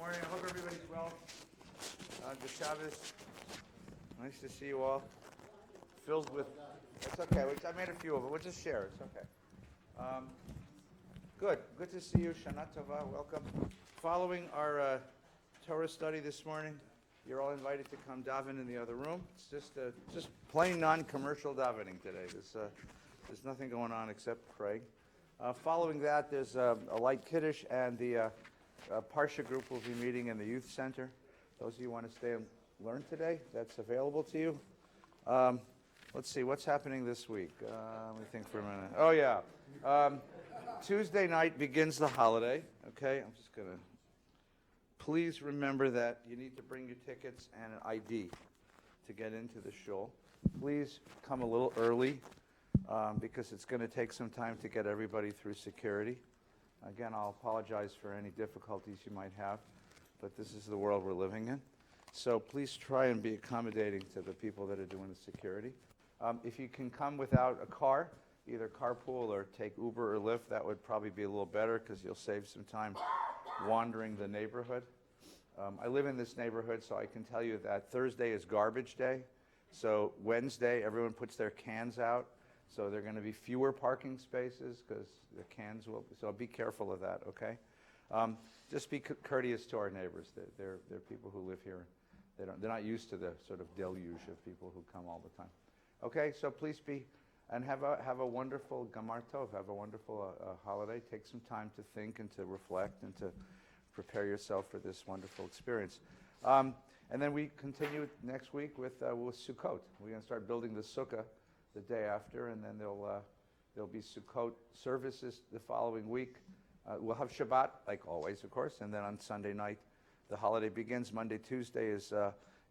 morning. I hope everybody's well. Good Shabbos. Nice to see you all. Filled with, it's okay. I made a few of it. We'll just share. It's okay. Good to see you. Shana Tova. Welcome. Following our Torah study this morning, you're all invited to come daven in the other room. It's just plain non-commercial davening today. There's nothing going on except pray. Following that, there's a light kiddush, and the Parsha group will be meeting in the youth center. Those of you who want to stay and learn today, that's available to you. Let's see, what's happening this week? Let me think for a minute. Oh, yeah. Tuesday night begins the holiday, okay? I'm just going to... Please remember that you need to bring your tickets and an ID to get into the shul. Please come a little early because it's going to take some time to get everybody through security. Again, I'll apologize for any difficulties you might have, but this is the world we're living in. So please try and be accommodating to the people that are doing the security. If you can come without a car, either carpool or take Uber or Lyft, that would probably be a little better because you'll save some time wandering the neighborhood. I live in this neighborhood, so I can tell you that Thursday is garbage day. So Wednesday, everyone puts their cans out. So there are going to be fewer parking spaces because the cans will. So be careful of that, okay? Just be courteous to our neighbors. They're people who live here. They're not used to the sort of deluge of people who come all the time. Okay, so please be, and have a wonderful Gamar Tov. Have a wonderful holiday. Take some time to think and to reflect and to prepare yourself for this wonderful experience. And then we continue next week with Sukkot. We're going to start building the sukkah the day after, and then there'll be Sukkot services the following week. We'll have Shabbat, like always, of course, and then on Sunday night, the holiday begins. Monday, Tuesday is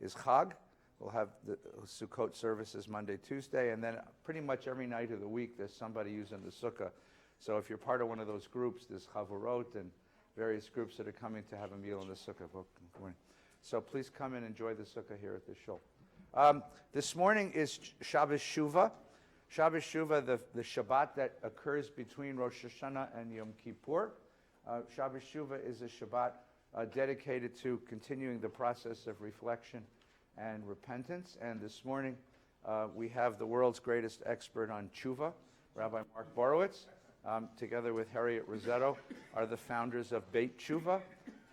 Chag. We'll have the Sukkot services Monday, Tuesday, and then pretty much every night of the week there's somebody using the sukkah. So if you're part of one of those groups, there's Chavurot and various groups that are coming to have a meal in the sukkah. So please come and enjoy the sukkah here at the shul. This morning is Shabbos Shuvah. Shabbos Shuvah, the Shabbat that occurs between Rosh Hashanah and Yom Kippur. Shabbos Shuvah is a Shabbat dedicated to continuing the process of reflection and repentance. And this morning we have the world's greatest expert on Shuvah, Rabbi Mark Borovitz, together with Harriet Rosetto, are the founders of Beit Shuvah.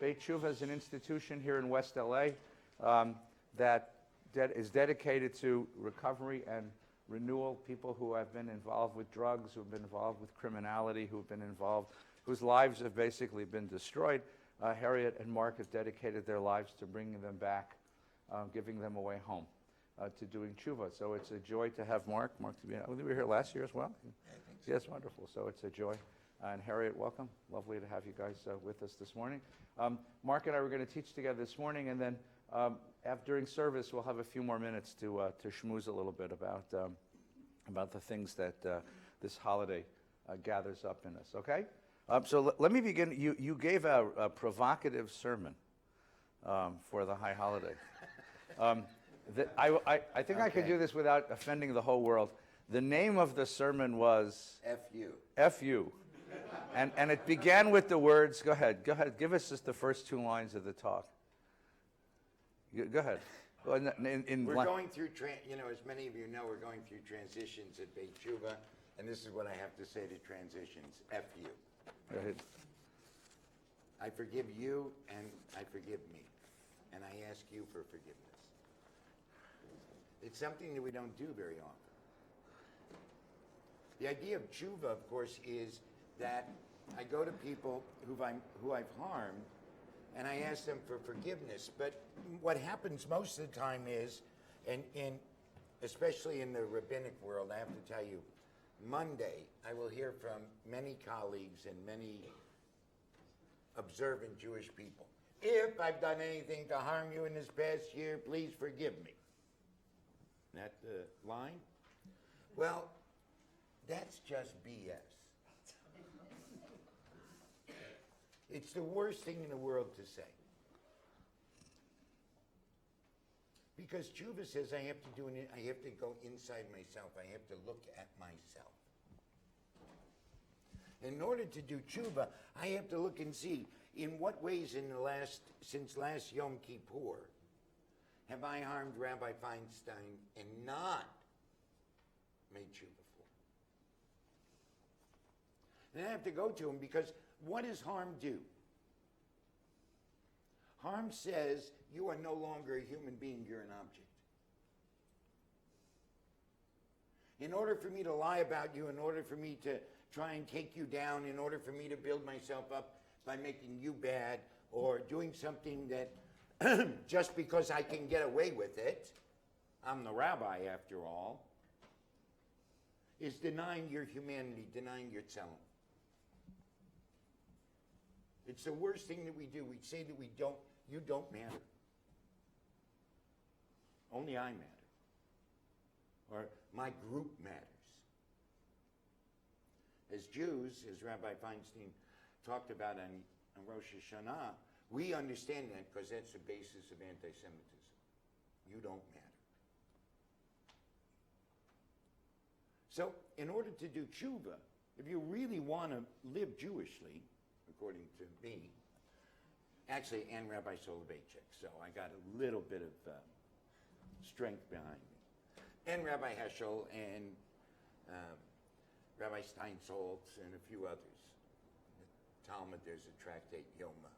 Beit Shuvah is an institution here in West LA that is dedicated to recovery and renewal. People who have been involved with drugs, who have been involved with criminality, who have been involved, whose lives have basically been destroyed. Harriet and Mark have dedicated their lives to bringing them back, giving them a way home, to doing tshuva. So it's a joy to have Mark. Mark, to be, we were here last year as well? Yes, wonderful. So it's a joy. And Harriet, welcome. Lovely to have you guys with us this morning. Mark and I were going to teach together this morning, and then during service we'll have a few more minutes to schmooze a little bit about the things that this holiday gathers up in us. Okay? So let me begin. You gave a provocative sermon for the high holiday. I think I could do this without offending the whole world. The name of the sermon was F.U. F.U. And it began with the words, go ahead, give us just the first two lines of the talk. Go ahead. We're going through, as many of you know, we're going through transitions at Beit Shuvah, and this is what I have to say to transitions, F.U. Go ahead. I forgive you, and I forgive me, and I ask you for forgiveness. It's something that we don't do very often. The idea of tshuva, of course, is that I go to people who I've harmed, and I ask them for forgiveness. But what happens most of the time is, and especially in the rabbinic world, I have to tell you, Monday I will hear from many colleagues and many observant Jewish people. If I've done anything to harm you in this past year, please forgive me. That the line? Well, that's just BS. It's the worst thing in the world to say. Because Shuvah says I have to go inside myself. I have to look at myself. In order to do tshuva, I have to look and see, In what ways since last Yom Kippur have I harmed Rabbi Feinstein and not made tshuva for? And I have to go to him because what does harm do? Harm says you are no longer a human being, you're an object. In order for me to lie about you, in order for me to try and take you down, in order for me to build myself up by making you bad or doing something that just because I can get away with it, I'm the rabbi after all, is denying your humanity, denying your tzelem. It's the worst thing that we do. We say that you don't matter. Only I matter. Or my group matters. As Jews, as Rabbi Feinstein talked about on Rosh Hashanah, we understand that because that's the basis of anti-Semitism. You don't matter. So, in order to do tshuva, if you really want to live Jewishly, according to me, actually, and Rabbi Soloveitchik, so I got a little bit of strength behind me, and Rabbi Heschel, and Rabbi Steinsaltz, and a few others. In the Talmud, there's a tractate, Yoma,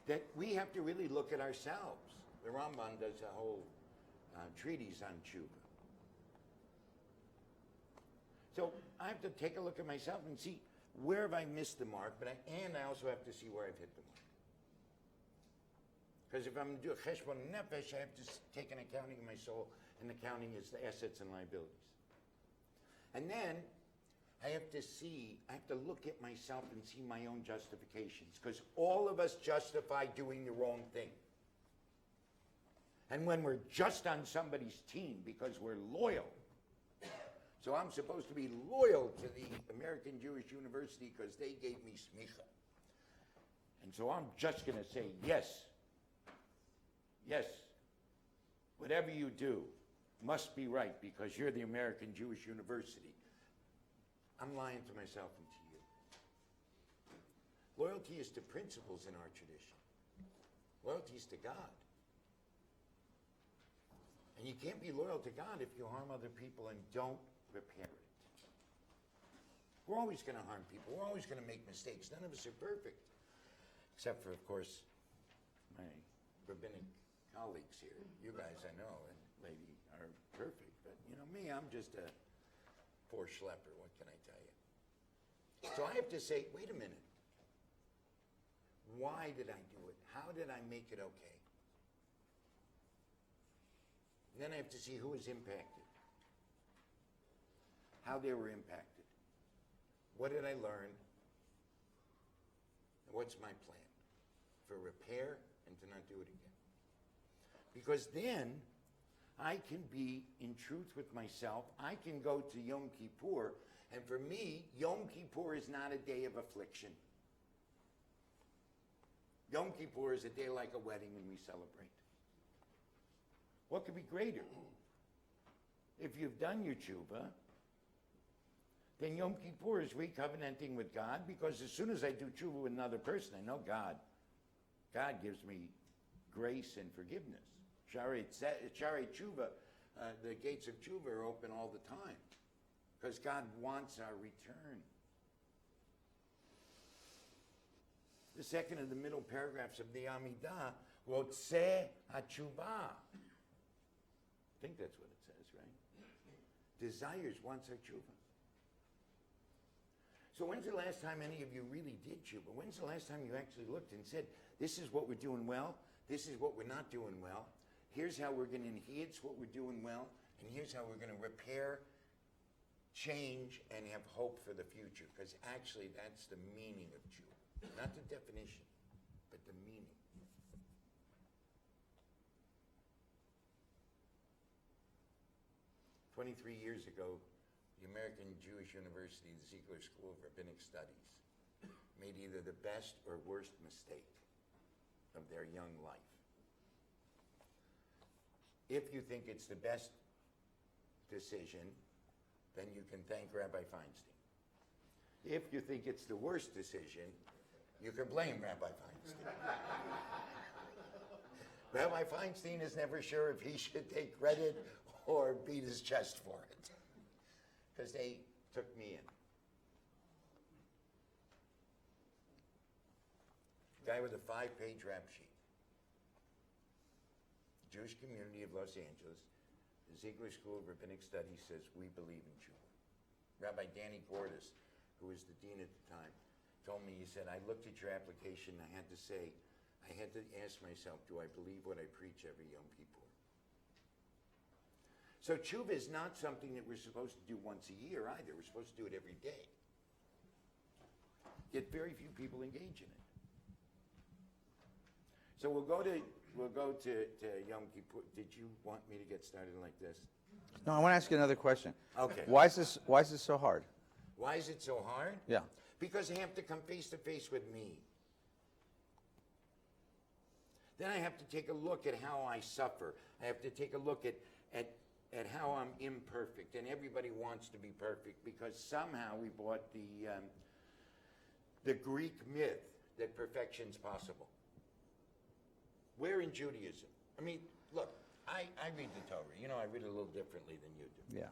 that we have to really look at ourselves. The Ramban does a whole treatise on tshuva. So I have to take a look at myself and see where have I missed the mark, and I also have to see where I've hit the mark. Because if I'm going to do a cheshbon nefesh, I have to take an accounting of my soul, and accounting is the assets and liabilities. And then I have to look at myself and see my own justifications, because all of us justify doing the wrong thing. And when we're just on somebody's team because we're loyal, so I'm supposed to be loyal to the American Jewish University because they gave me smicha. And so I'm just going to say, yes, whatever you do must be right because you're the American Jewish University. I'm lying to myself and to you. Loyalty is to principles in our tradition. Loyalty is to God. And you can't be loyal to God if you harm other people and don't repair it. We're always going to harm people. We're always going to make mistakes. None of us are perfect. Except for, of course, my rabbinic colleagues here. You guys, I know, and lady, are perfect. But, me, I'm just a poor schlepper. What can I tell you? So I have to say, wait a minute. Why did I do it? How did I make it okay? And then I have to see who was impacted. How they were impacted. What did I learn? And what's my plan for repair and to not do it again? Because then I can be in truth with myself. I can go to Yom Kippur, and for me, Yom Kippur is not a day of affliction. Yom Kippur is a day like a wedding and we celebrate. What could be greater? If you've done your tshuva, then Yom Kippur is recovenanting with God, because as soon as I do tshuva with another person, I know God gives me grace and forgiveness. Shari tshuva, the gates of tshuva are open all the time, because God wants our return. The second of the middle paragraphs of the Amidah, Rotzeh HaTshuvah. I think that's what it says, right? Desires, wants our tshuva. So when's the last time any of you really did tshuva? When's the last time you actually looked and said, this is what we're doing well, this is what we're not doing well, here's how we're going to enhance what we're doing well, and here's how we're going to repair, change, and have hope for the future. Because actually that's the meaning of tshuva. Not the definition, but the meaning. "23 years ago, the American Jewish University, the Ziegler School of Rabbinic Studies, made either the best or worst mistake of their young life. If you think it's the best decision, then you can thank Rabbi Feinstein. If you think it's the worst decision, You can blame Rabbi Feinstein. Rabbi Feinstein is never sure if he should take credit or beat his chest for it. Because they took me in. Guy with a 5-page rap sheet. Jewish community of Los Angeles, the Ziegler School of Rabbinic Studies says we believe in Shuvah. Rabbi Danny Gordis, who was the dean at the time, told me, he said, I looked at your application and I had to ask myself, do I believe what I preach every Yom Kippur? So Shuvah is not something that we're supposed to do once a year either. We're supposed to do it every day. Yet very few people engage in it. So we'll go to Yom Kippur. Did you want me to get started like this? No, I want to ask you another question. Okay. Why is this so hard? Why is it so hard? Yeah. Because I have to come face to face with me. Then I have to take a look at how I suffer. I have to take a look at how I'm imperfect. And everybody wants to be perfect because somehow we bought the Greek myth that perfection's possible. Where in Judaism? I mean, look, I read the Torah. You know, I read it a little differently than you do. Yeah.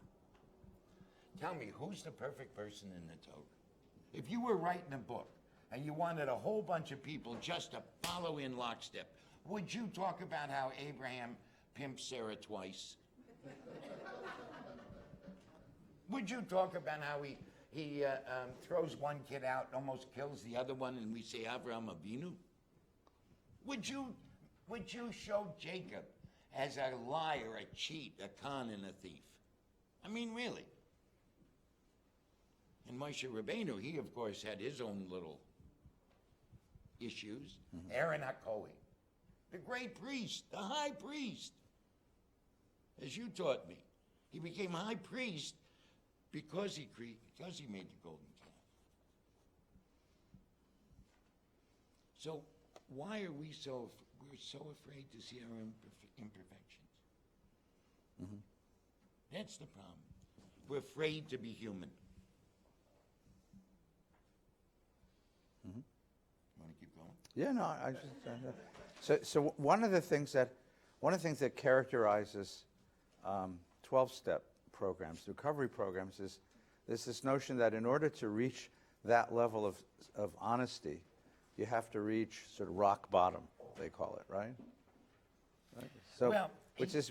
Tell me, who's the perfect person in the Torah? If you were writing a book and you wanted a whole bunch of people just to follow in lockstep, would you talk about how Abraham pimped Sarah twice? Would you talk about how he throws one kid out, almost kills the other one, and we say Avraham Avinu? Would you show Jacob as a liar, a cheat, a con, and a thief? I mean, really. And Moshe Rabbeinu, he of course had his own little issues. Mm-hmm. Aaron HaKohen, the great priest, the high priest, as you taught me. He became high priest because he made the golden calf. So why are we're so afraid to see our imperfections? Mm-hmm. That's the problem. We're afraid to be human. Mm-hmm. You want to keep going? Yeah, no, I just so one of the things that characterizes 12-step programs, recovery programs, is there's this notion that in order to reach that level of honesty, you have to reach sort of rock bottom, they call it, right? So, well, which is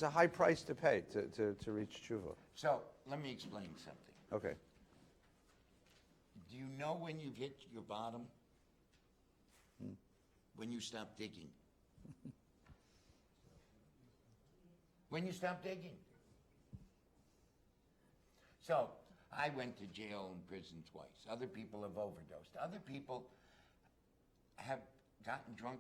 a high price to pay to reach Shuvah. So let me explain something. Okay. Do you know when you've hit your bottom? When you stop digging. When you stop digging. So I went to jail and prison twice. Other people have overdosed. Other people have gotten drunk,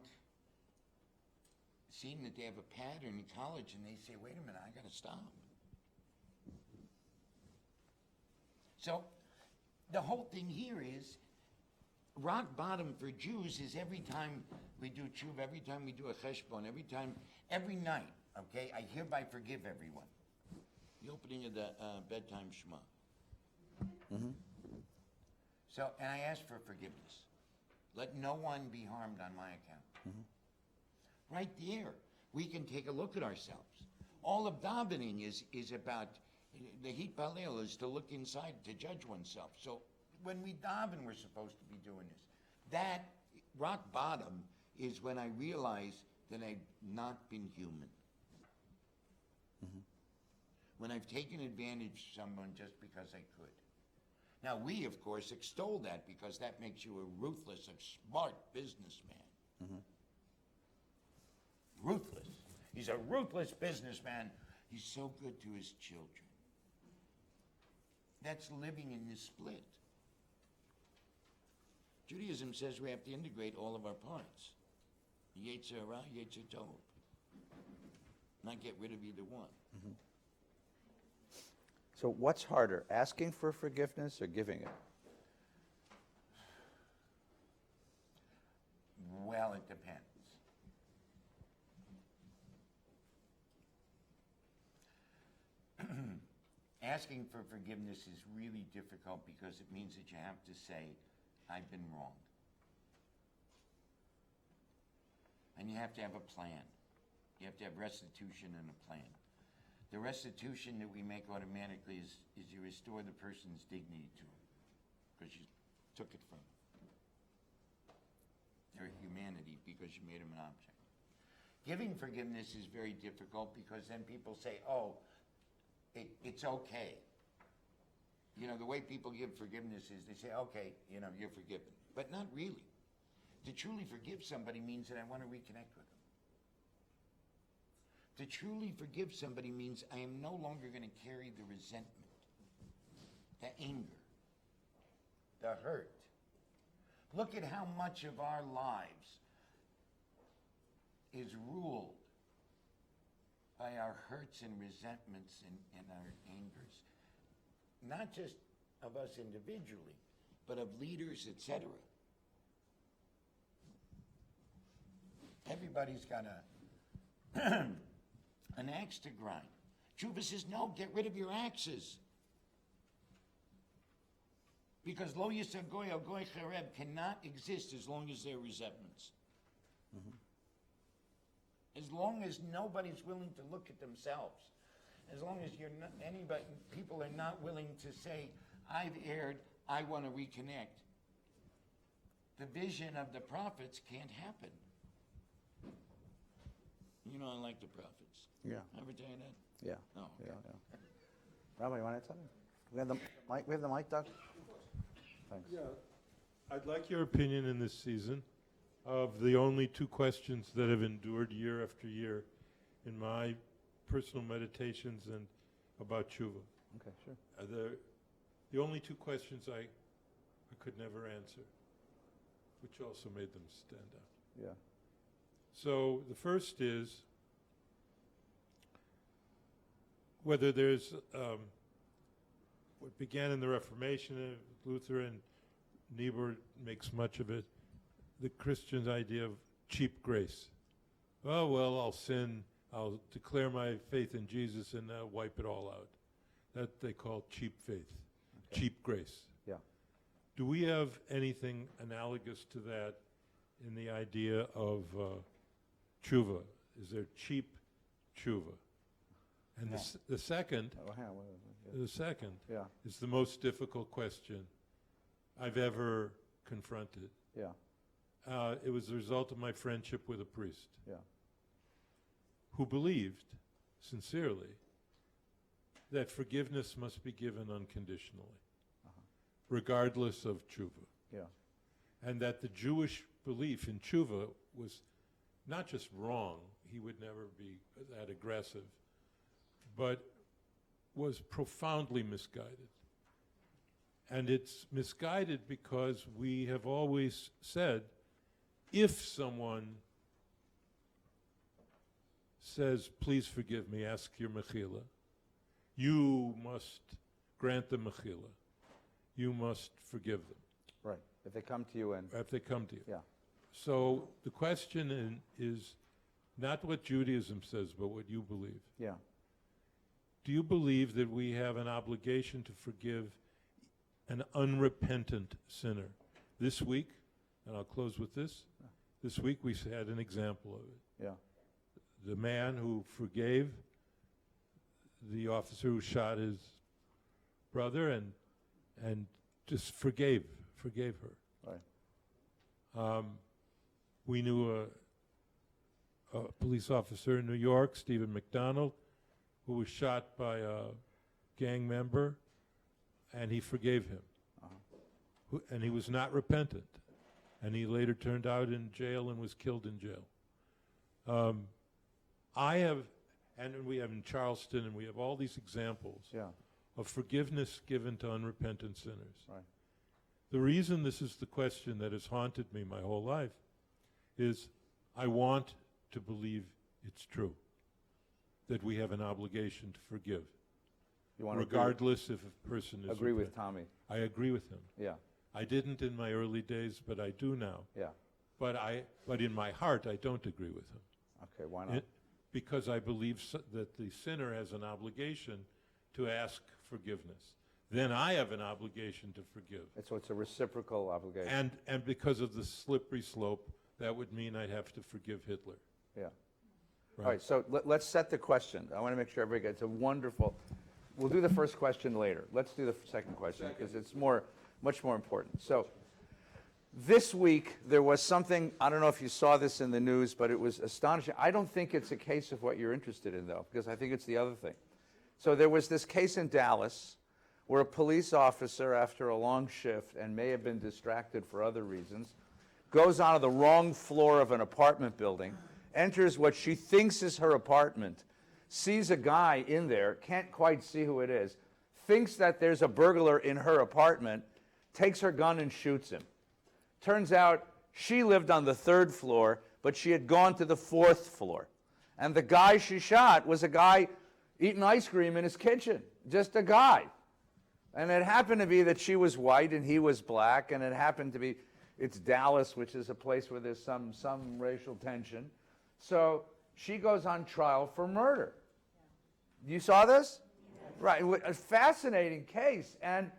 seeing that they have a pattern in college, and they say, wait a minute, I got to stop. So the whole thing here is rock bottom for Jews is every time we do tshuva, every time we do a cheshbon, every night, okay, I hereby forgive everyone. The opening of the bedtime Shema. Mm-hmm. So, and I ask for forgiveness. Let no one be harmed on my account. Mm-hmm. Right there, we can take a look at ourselves. All of davening is about, the hit balel is to look inside, to judge oneself. So when we daven, we're supposed to be doing this. That rock bottom is when I realize that I've not been human. Mm-hmm. When I've taken advantage of someone just because I could. Now we, of course, extol that because that makes you a ruthless, a smart businessman. Mm-hmm. Ruthless. He's a ruthless businessman. He's so good to his children. That's living in this split. Judaism says we have to integrate all of our parts. Yetzer Hara, Yetzer Tov. Not get rid of either one. Mm-hmm. So what's harder, asking for forgiveness or giving it? Well, it depends. Asking for forgiveness is really difficult because it means that you have to say, I've been wrong. and you have to have a plan. You have to have restitution and a plan. The restitution that we make automatically is you restore the person's dignity to them, because you took it from them. Their humanity, because you made them an object. Giving forgiveness is very difficult, because then people say, oh, it's okay. You know, the way people give forgiveness is they say, okay, you know, you're forgiven. But not really. To truly forgive somebody means that I want to reconnect with them. To truly forgive somebody means I am no longer going to carry the resentment, the anger, the hurt. Look at how much of our lives is ruled by our hurts and resentments and our angers. Not just of us individually, but of leaders, etc. Everybody's got an axe to grind. Shuvah says, no, get rid of your axes. Because lo yisar goy al goy chareb cannot exist as long as there are resentments. As long as nobody's willing to look at themselves, as long as people are not willing to say, I've erred, I want to reconnect, the vision of the prophets can't happen. You know, I like the prophets. Yeah. Ever tell you that? Yeah. Oh, okay. Yeah. Rabbi, you want to add something? We have the mic. We have the mic, Doug. Thanks. Yeah, I'd like your opinion in this season of the only two questions that have endured year after year in my personal meditations and about Shuvah. Okay, sure. The only two questions I could never answer, which also made them stand out. Yeah. So the first is whether there's what began in the Reformation, Luther and Niebuhr makes much of it, the Christian's idea of cheap grace. Oh, well, I'll sin, I'll declare my faith in Jesus and wipe it all out. That they call cheap faith, cheap grace. Yeah. Do we have anything analogous to that in the idea of Shuvah? Is there cheap Shuvah? And No. the second, hang on. the second Yeah. is the most difficult question I've ever confronted. Yeah. It was the result of my friendship with a priest Yeah. who believed, sincerely, that forgiveness must be given unconditionally, regardless of Shuvah. Yeah. And that the Jewish belief in Shuvah was not just wrong, he would never be that aggressive, but was profoundly misguided. And it's misguided because we have always said, if someone says, please forgive me, ask your mechila, you must grant the mechila. You must forgive them. Right. If they come to you and If they come to you. yeah. So the question is not what Judaism says, but what you believe. Yeah. Do you believe that we have an obligation to forgive an unrepentant sinner? This week, and I'll close with this, this week we had an example of it. Yeah. The man who forgave the officer who shot his brother and just forgave her. Right. We knew a police officer in New York, Stephen McDonald, who was shot by a gang member, and he forgave him. And he was not repentant. And he later turned out in jail and was killed in jail. And we have in Charleston, and we have all these examples Yeah. of forgiveness given to unrepentant sinners. Right. The reason this is the question that has haunted me my whole life is I want to believe it's true, that we have an obligation to forgive, You want regardless if a person is agree with repentant. Tommy. I agree with him. Yeah. I didn't in my early days, but I do now. Yeah. But in my heart, I don't agree with him. Okay. Why not? Because I believe that the sinner has an obligation to ask forgiveness. Then I have an obligation to forgive. So it's a reciprocal obligation. And because of the slippery slope that would mean I'd have to forgive Hitler. Yeah. Right. All right, so let's set the question. I want to make sure everybody gets a wonderful. We'll do the first question later. Let's do the second question because it's much more important. So this week there was something, I don't know if you saw this in the news, but it was astonishing. I don't think it's a case of what you're interested in, though, because I think it's the other thing. So there was this case in Dallas where a police officer, after a long shift and may have been distracted for other reasons, goes onto the wrong floor of an apartment building, enters what she thinks is her apartment, sees a guy in there, can't quite see who it is, thinks that there's a burglar in her apartment, takes her gun and shoots him. Turns out she lived on the 3rd floor, but she had gone to the 4th floor. And the guy she shot was a guy eating ice cream in his kitchen, just a guy. And it happened to be that she was white and he was black, and it happened to be, it's Dallas, which is a place where there's some racial tension. So she goes on trial for murder. You saw this? Yes. Right, a fascinating case. And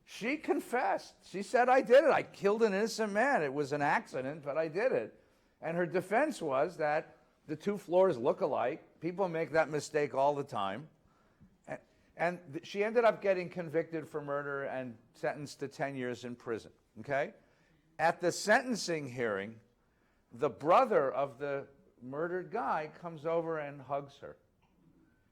she confessed. She said, I did it. I killed an innocent man. It was an accident, but I did it. And her defense was that the 2 floors look alike. People make that mistake all the time. And she ended up getting convicted for murder and sentenced to 10 years in prison, okay? At the sentencing hearing, the brother of the murdered guy comes over and hugs her.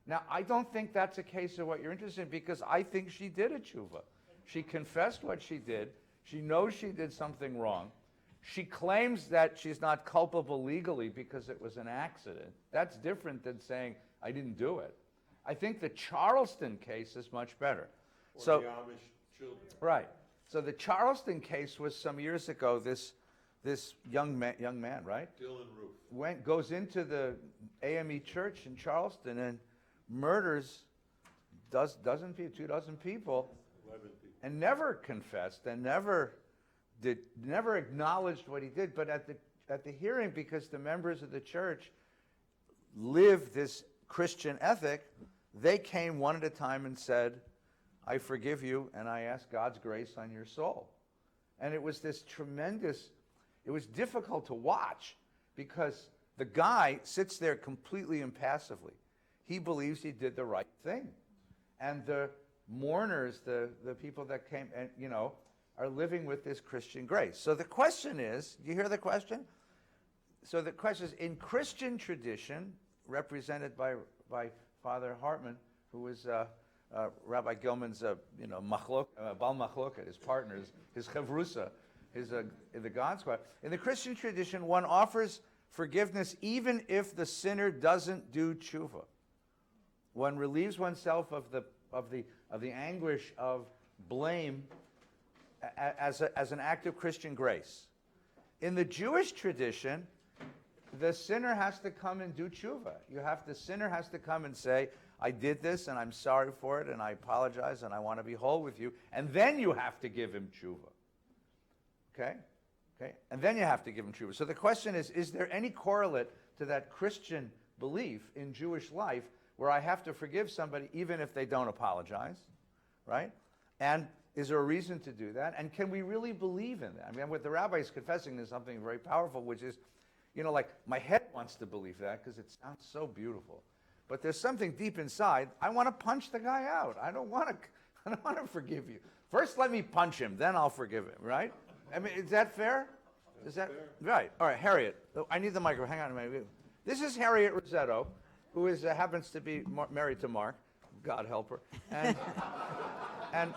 Now, I don't think that's a case of what you're interested in, because I think she did a tshuva. She confessed what she did. She knows she did something wrong. She claims that she's not culpable legally because it was an accident. That's different than saying, I didn't do it. I think the Charleston case is much better. Or so, the Amish children. Right. So the Charleston case was some years ago. This young man, right? Dylan Roof. Goes into the AME church in Charleston and murders 2 dozen people, 11 people. and never confessed and never acknowledged what he did. But at the hearing, because the members of the church live this Christian ethic, they came one at a time and said, I forgive you, and I ask God's grace on your soul. And it was this tremendous, it was difficult to watch, because the guy sits there completely impassively. He believes he did the right thing. And the mourners, the people that came, and are living with this Christian grace. So the question is, you hear the question? So the question is, in Christian tradition, represented by Father Hartman, who was Rabbi Gilman's, Bal Machloket, his partners, his chavrusa, the God Squad. In the Christian tradition, one offers forgiveness even if the sinner doesn't do tshuva. One relieves oneself of the anguish of blame as an act of Christian grace. In the Jewish tradition, the sinner has to come and do tshuva. The sinner has to come and say, I did this and I'm sorry for it and I apologize and I want to be whole with you. And then you have to give him tshuva. Okay? And then you have to give him tshuva. So the question is there any correlate to that Christian belief in Jewish life where I have to forgive somebody even if they don't apologize? Right? And is there a reason to do that? And can we really believe in that? I mean, what the rabbi is confessing is something very powerful, which is, like my head wants to believe that because it sounds so beautiful. But there's something deep inside. I want to punch the guy out. I don't want to forgive you. First, let me punch him, then I'll forgive him, right? I mean, is that fair? Is that fair? Right. All right, Harriet. I need the microphone. Hang on a minute. This is Harriet Rossetto, who happens to be married to Mark. God help her. And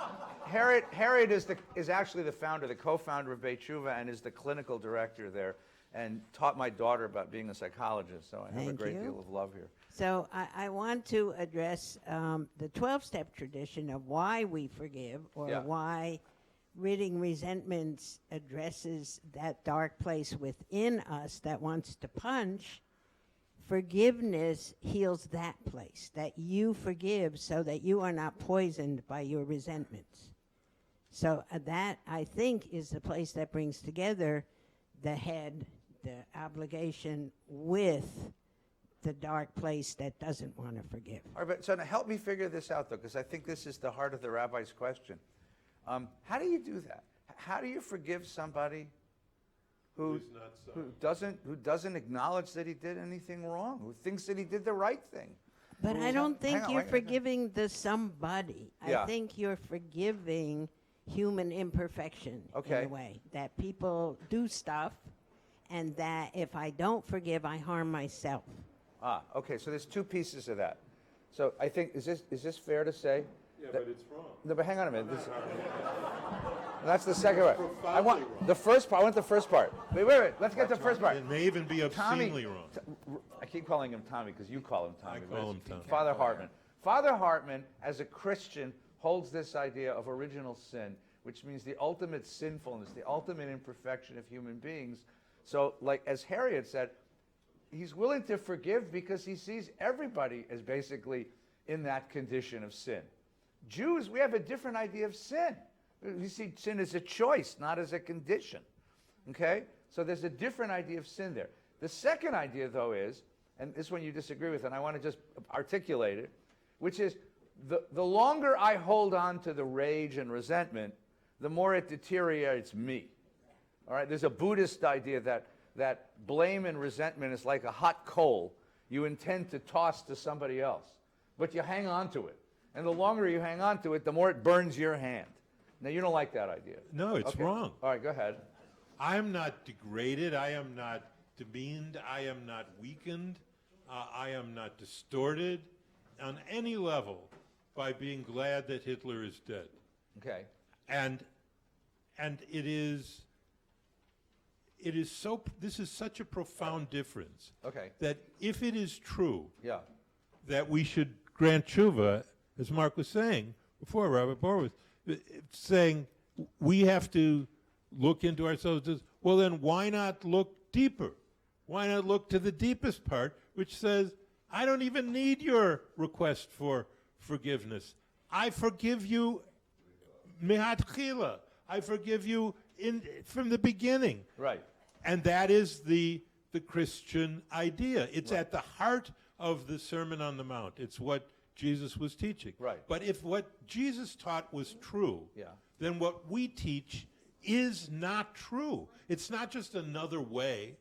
Harriet is actually the founder, the co-founder of Beit Shuvah, and is the clinical director there, and taught my daughter about being a psychologist. So I have a great deal of love here. So I want to address the 12-step tradition of why we forgive, or why ridding resentments addresses that dark place within us that wants to punch. Forgiveness heals that place, that you forgive so that you are not poisoned by your resentments. So that, I think, is the place that brings together the head, the obligation, with the dark place that doesn't want to forgive. All right, but so now help me figure this out, though, because I think this is the heart of the rabbi's question. How do you do that? How do you forgive somebody who is not so. who doesn't acknowledge that he did anything wrong, who thinks that he did the right thing. But I don't think hang on, you're wait, forgiving the somebody. Yeah. I think you're forgiving human imperfection Okay. in a way. That people do stuff, and that if I don't forgive, I harm myself. Okay, so there's two pieces of that. So I think, is this fair to say? Yeah, that- but it's wrong. No, but hang on a minute. That's the second part. I want Profoundly wrong. the first part. I want the first part. Wait. Let's get the first part. It may even be obscenely wrong. I keep calling him Tommy because you call him Tommy. I but call it's him Tommy. Father Hartman. Father Hartman, as a Christian, holds this idea of original sin, which means the ultimate sinfulness, the ultimate imperfection of human beings. So, like as Harriet said, he's willing to forgive because he sees everybody as basically in that condition of sin. Jews, we have a different idea of sin. We see sin as a choice, not as a condition. Okay? So there's a different idea of sin there. The second idea, though, is, and this one you disagree with, and I want to just articulate it, which is the longer I hold on to the rage and resentment, the more it deteriorates me. All right? There's a Buddhist idea that blame and resentment is like a hot coal you intend to toss to somebody else, but you hang on to it. And the longer you hang on to it, the more it burns your hand. Now, you don't like that idea. No, it's Okay. wrong. All right, go ahead. I am not degraded. I am not demeaned. I am not weakened. I am not distorted on any level by being glad that Hitler is dead. Okay. And it is so. This is such a profound difference. Okay. That if it is true Yeah. that we should grant Shuvah, as Mark was saying before, Rabbi Borovitz, saying we have to look into ourselves as, well, then why not look deeper? Why not look to the deepest part, which says, I don't even need your request for forgiveness. I forgive you mihatchila. I forgive you from the beginning. Right. And that is the Christian idea. It's at the heart of the Sermon on the Mount. It's what Jesus was teaching. Right. But if what Jesus taught was true, Yeah. then what we teach is not true. It's not just another way.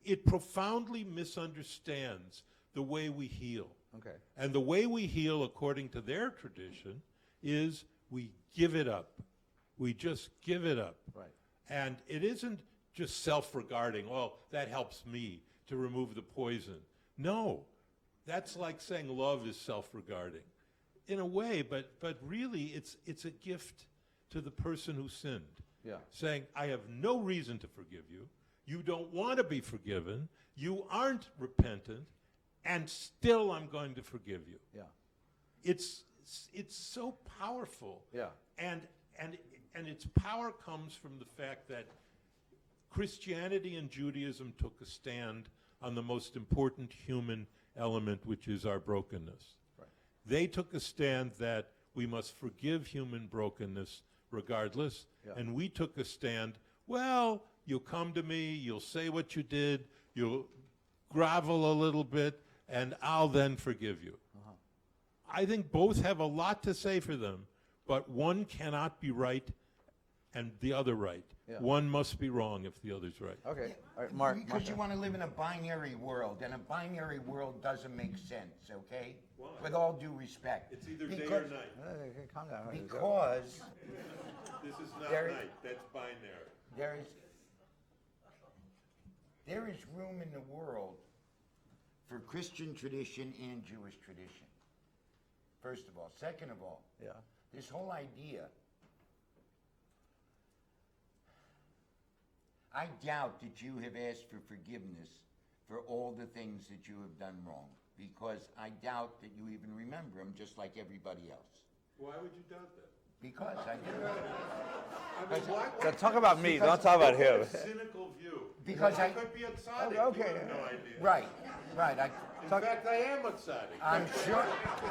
It profoundly misunderstands the way we heal. Okay. And the way we heal, according to their tradition, is we give it up. We just give it up. Right. And it isn't just self-regarding, oh, that helps me to remove the poison. No, that's like saying love is self-regarding. In a way, but really it's a gift to the person who sinned. Yeah. Saying, I have no reason to forgive you. You don't want to be forgiven. You aren't repentant. And still I'm going to forgive you. Yeah. It's so powerful. Yeah. And its power comes from the fact that Christianity and Judaism took a stand on the most important human element, which is our brokenness. Right. They took a stand that we must forgive human brokenness regardless, Yeah. and we took a stand, well, you'll come to me, you'll say what you did, you'll grovel a little bit, and I'll then forgive you. I think both have a lot to say for them, but one cannot be right and the other right. Yeah. One must be wrong if the other's right. Okay. All right, Mark. Because you want to live in a binary world, and a binary world doesn't make sense, okay? Why? With all due respect. It's either day or Because- night. Calm down. Because This is not There is- night, that's binary. there is room in the world for Christian tradition and Jewish tradition. First of all. Second of all, Yeah. this whole idea, I doubt that you have asked for forgiveness for all the things that you have done wrong, because I doubt that you even remember them, just like everybody else. Why would you doubt that? Because I do. I mean, why, So talk about me. Don't talk about him. cynical view. Because I I- could be a tzaddik. Okay. You have no idea. Right. In fact, I am a tzaddik.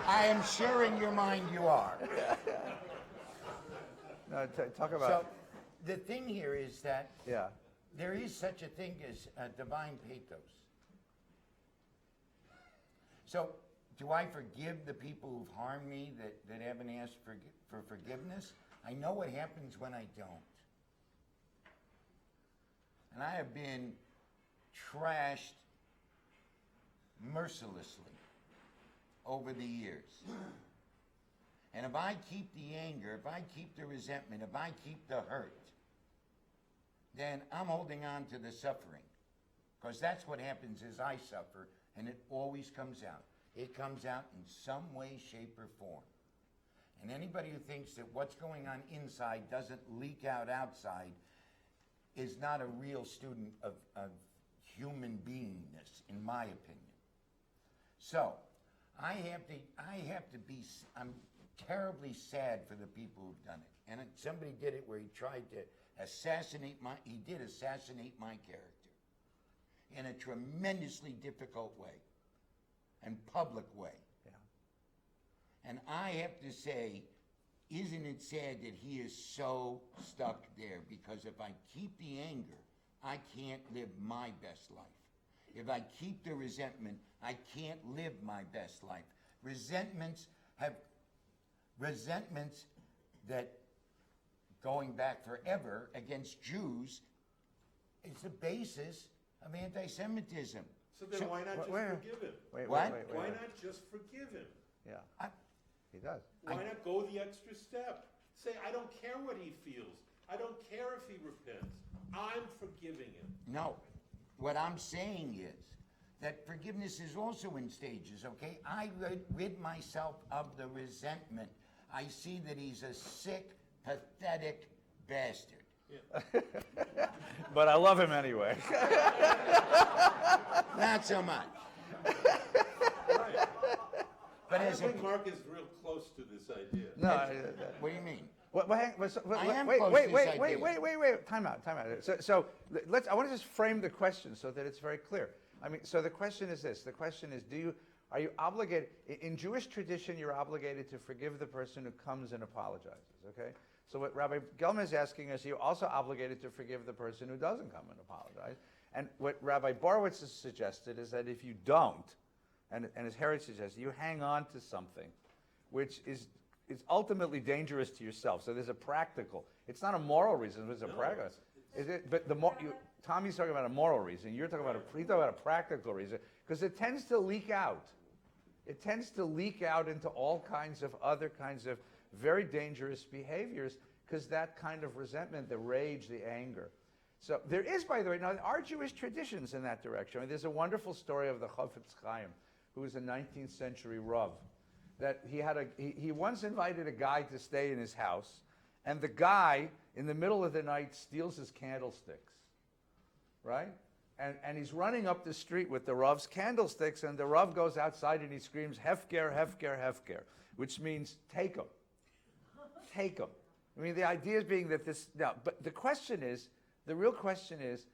I am sure in your mind you are. No, talk So about. the thing here is that Yeah. there is such a thing as divine pathos. So, do I forgive the people who've harmed me that haven't asked for forgiveness? I know what happens when I don't. and I have been trashed mercilessly over the years. And if I keep the anger, if I keep the resentment, if I keep the hurt, then I'm holding on to the suffering. Because that's what happens is I suffer, and it always comes out. It comes out in some way, shape, or form. And anybody who thinks that what's going on inside doesn't leak out outside is not a real student of human beingness, in my opinion. So, I have to be, I'm terribly sad for the people who've done it. And somebody did it where he tried to assassinate my character in a tremendously difficult way and public way. Yeah. And I have to say, isn't it sad that he is so stuck there? Because if I keep the anger, I can't live my best life. If I keep the resentment, I can't live my best life. Resentments that, going back forever, against Jews, is the basis of anti-Semitism. So then why not just forgive him? What? Why not just forgive him? Yeah. He does. Why not go the extra step? Say, I don't care what he feels. I don't care if he repents. I'm forgiving him. No. What I'm saying is that forgiveness is also in stages, okay? I rid myself of the resentment. I see that he's a sick, pathetic bastard. Yeah. But I love him anyway. Not so much. Right. But I as a, think Mark is real close to this idea. No. what do you mean? I am wait, close wait, to wait, this wait, idea. wait. Time out. So let's. I want to just frame the question so that it's very clear. I mean, so the question is this. The question is, are you obligated? In Jewish tradition, you're obligated to forgive the person who comes and apologizes. Okay. So what Rabbi Gelman is asking is, you're also obligated to forgive the person who doesn't come and apologize. And what Rabbi Borovitz has suggested is that if you don't, and as Herod suggests, you hang on to something, which is ultimately dangerous to yourself. So there's a practical. It's not a moral reason. It's a practical. Is it? But Tommy's talking about a moral reason. You're talking about a practical reason, because it tends to leak out. It tends to leak out into all kinds of other kinds of very dangerous behaviors, because that kind of resentment, the rage, the anger. So there is, by the way, now there are Jewish traditions in that direction. I mean, there's a wonderful story of the Chofetz Chaim, who was a 19th century Rav, that he once invited a guy to stay in his house, and the guy, in the middle of the night, steals his candlesticks, right? And he's running up the street with the Rav's candlesticks, and the Rav goes outside and he screams, Hefker, Hefker, Hefker, which means take them. Take them. I mean, the idea is being that this, now, but the real question is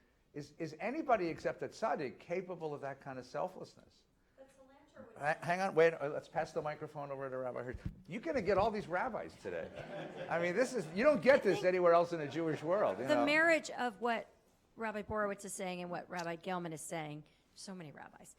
anybody except a tzaddik capable of that kind of selflessness? Hang on, wait, let's pass the microphone over to Rabbi Hirsch. You're going to get all these rabbis today. I mean, you don't get this anywhere else in the Jewish world. The marriage of what Rabbi Borovitz is saying and what Rabbi Gelman is saying, so many rabbis,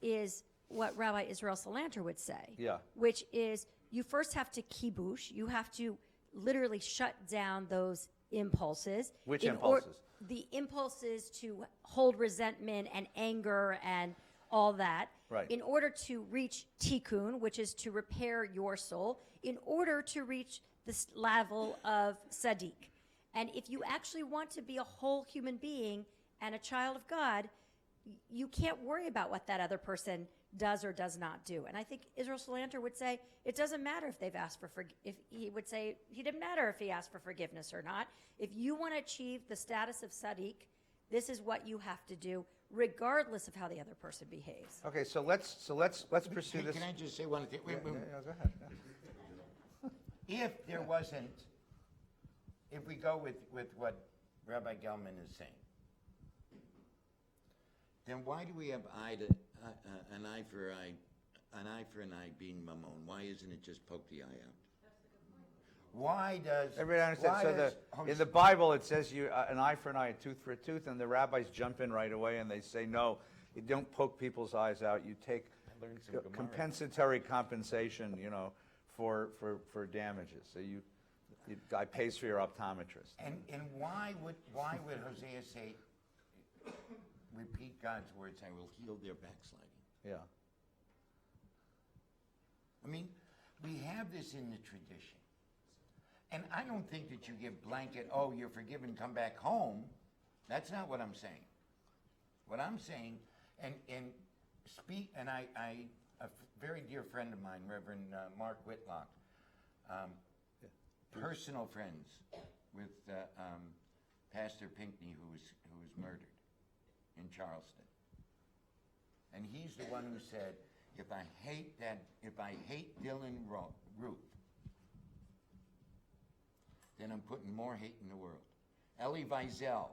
is what Rabbi Israel Salanter would say. Yeah. Which is, you first have to kibush, you have to literally shut down those impulses. Which impulses? The impulses to hold resentment and anger and all that. Right. In order to reach tikkun, which is to repair your soul, in order to reach this level of tzaddik. And if you actually want to be a whole human being and a child of God, you can't worry about what that other person does or does not do. And I think Israel Salanter would say it doesn't matter if they've asked for if he would say he didn't matter if he asked for forgiveness or not. If you want to achieve the status of tzaddik, this is what you have to do, regardless of how the other person behaves. Okay, so let's pursue this. Can I just say one thing? Yeah, go ahead. Yeah. If there wasn't, if we go with what Rabbi Gelman is saying, then why do we have an eye for an eye being mammon? Why isn't it just poke the eye out? Why does everybody understand? Why In the Bible it says an eye for an eye, a tooth for a tooth, and the rabbis jump in right away and they say no, you don't poke people's eyes out. You take compensatory compensation, for damages. So guy pays for your optometrist. And why would Hosea say repeat God's words, I will heal their backsliding. Yeah. I mean, we have this in the tradition. And I don't think that you give blanket, oh, you're forgiven, come back home. That's not what I'm saying. What I'm saying, and a very dear friend of mine, Reverend Mark Whitlock, personal friends with Pastor Pinckney, who was murdered in Charleston. And he's the one who said, if I hate Dylan Roof, then I'm putting more hate in the world. Elie Wiesel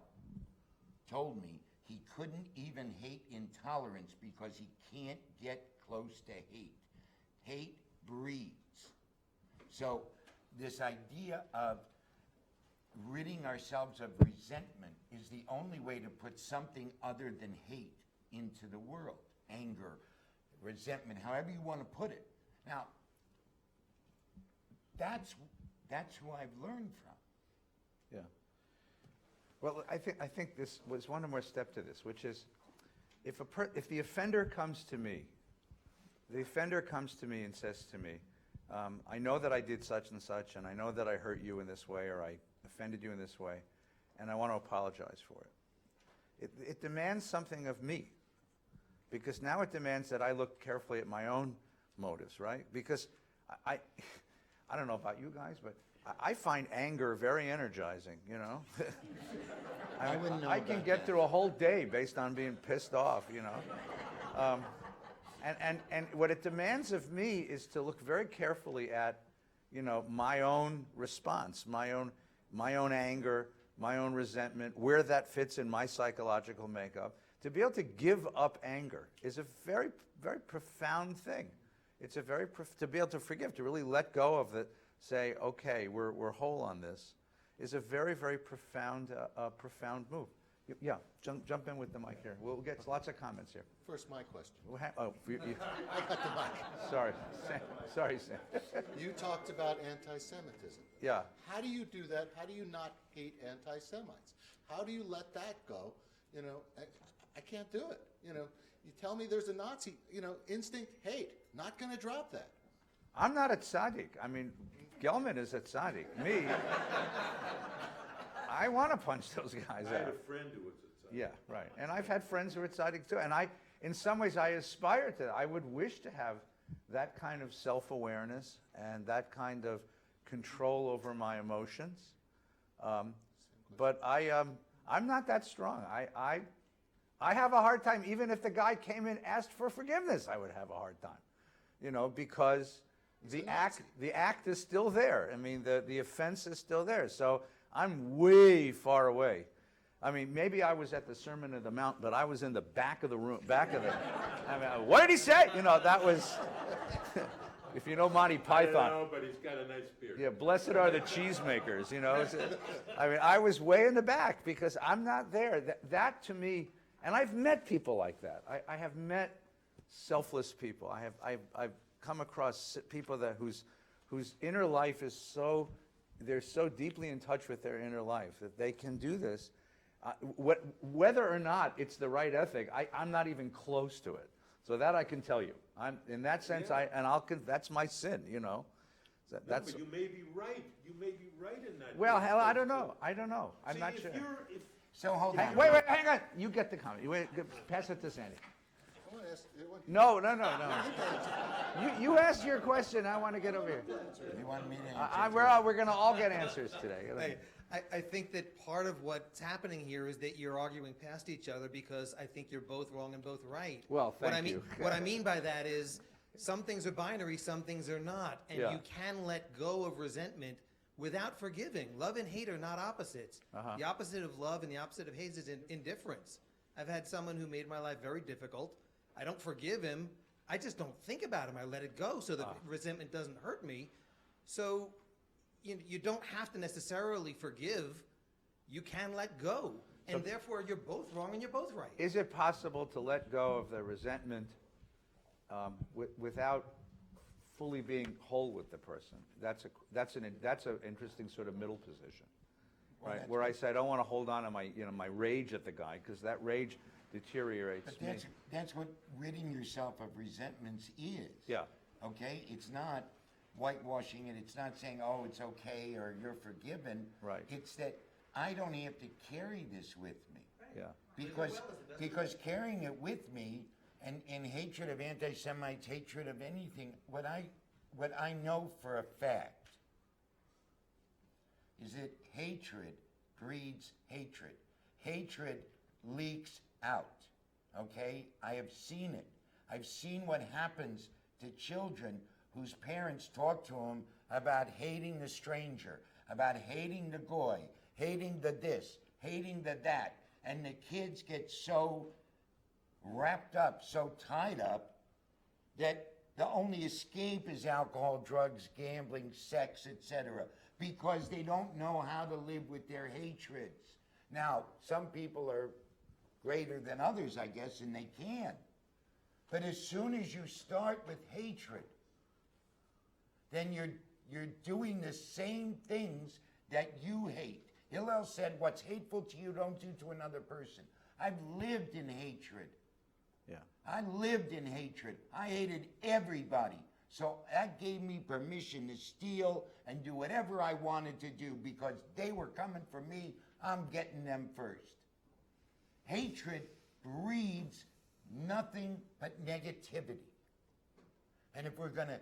told me he couldn't even hate intolerance because he can't get close to hate. Hate breeds. So this idea of ridding ourselves of resentment is the only way to put something other than hate into the world. Anger, resentment, however you want to put it. Now, that's who I've learned from. Yeah. Well, I think this was one more step to this, which is, if the offender comes to me, and says to me, I know that I did such and such, and I know that I hurt you in this way, or I offended you in this way, and I want to apologize for it. It demands something of me, because now it demands that I look carefully at my own motives, right? Because I don't know about you guys, but I find anger very energizing, you know? I can get through a whole day based on being pissed off, you know? And what it demands of me is to look very carefully at, you know, my own response, my own anger, my own resentment, where that fits in my psychological makeup. To be able to give up anger is a very, very profound thing. It's a very, to be able to forgive, to really let go of it, say, okay, we're whole on this, is a very, very profound move. Yeah, jump in with the mic here. We'll get lots of comments here. First, my question. Oh, I got the mic. sorry, Sam. You talked about anti-Semitism. Yeah. How do you do that? How do you not hate anti-Semites? How do you let that go? You know, I can't do it. You know, you tell me there's a Nazi, you know, instinct, hate. Not going to drop that. I'm not a tzaddik. I mean, Gelman is a tzaddik. Me, I want to punch those guys out. I had a friend who was a tzaddik. Yeah, right. And I've had friends who are tzaddik too. And in some ways, I aspire to that. I would wish to have that kind of self-awareness and that kind of control over my emotions. But I'm not that strong. I have a hard time. Even if the guy came in and asked for forgiveness, I would have a hard time. You know, because the act is still there. I mean, the offense is still there. So I'm way far away. I mean, maybe I was at the Sermon on the Mount, but I was in the back of the room, I mean, what did he say? You know, that was, if you know Monty Python. I don't know, but he's got a nice beard. Yeah, blessed are the cheesemakers, you know. I mean, I was way in the back because I'm not there. That to me, and I've met people like that. I have met selfless people. I've come across people whose inner life is so, they're so deeply in touch with their inner life that they can do this. Whether or not it's the right ethic, I'm not even close to it. So that I can tell you. I'm in that sense. Yeah. That's my sin, you know. That's. No, but you may be right. You may be right in that. Well, case. hell, I don't know. I'm See, not if sure. So hold on. Wait, hang on. You get the comment. Pass it to Sandy. I want to ask, No. You asked your question. I want to get over here. You want me to answer? We're going to all get answers today. I think that part of what's happening here is that you're arguing past each other because I think you're both wrong and both right. Well, thank you. What I mean by that is some things are binary, some things are not. And Yeah. you can let go of resentment without forgiving. Love and hate are not opposites. Uh-huh. The opposite of love and the opposite of hate is indifference. I've had someone who made my life very difficult. I don't forgive him. I just don't think about him. I let it go so the resentment doesn't hurt me. So you don't have to necessarily forgive. You can let go. And therefore, you're both wrong and you're both right. Is it possible to let go of the resentment without fully being whole with the person? That's an interesting sort of middle position. right? that's Where I what- say I don't want to hold on to my, my rage at the guy, because that rage deteriorates But me. that's what ridding yourself of resentments is. Yeah. Okay? It's not whitewashing it. It's not saying, oh, it's okay or you're forgiven. Right. It's that I don't have to carry this with me. Yeah. Because carrying it with me and hatred of anti-Semites, hatred of anything, what I know for a fact is that hatred breeds hatred. Hatred leaks out. Okay? I have seen it. I've seen what happens to children whose parents talk to them about hating the stranger, about hating the goy, hating the this, hating the that. And the kids get so wrapped up, so tied up, that the only escape is alcohol, drugs, gambling, sex, etc. Because they don't know how to live with their hatreds. Now, some people are greater than others, I guess, and they can. But as soon as you start with hatred, then you're doing the same things that you hate. Hillel said, what's hateful to you, don't do to another person. I've lived in hatred. Yeah. I lived in hatred. I hated everybody. So that gave me permission to steal and do whatever I wanted to do because they were coming for me. I'm getting them first. Hatred breeds nothing but negativity. And if we're going to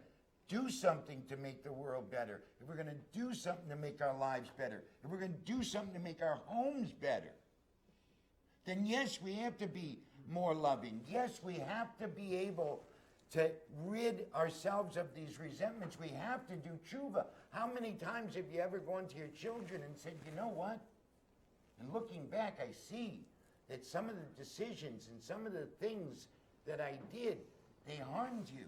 do something to make the world better, if we're going to do something to make our lives better, if we're going to do something to make our homes better, then yes, we have to be more loving. Yes, we have to be able to rid ourselves of these resentments. We have to do tshuva. How many times have you ever gone to your children and said, you know what? And looking back, I see that some of the decisions and some of the things that I did, they harmed you.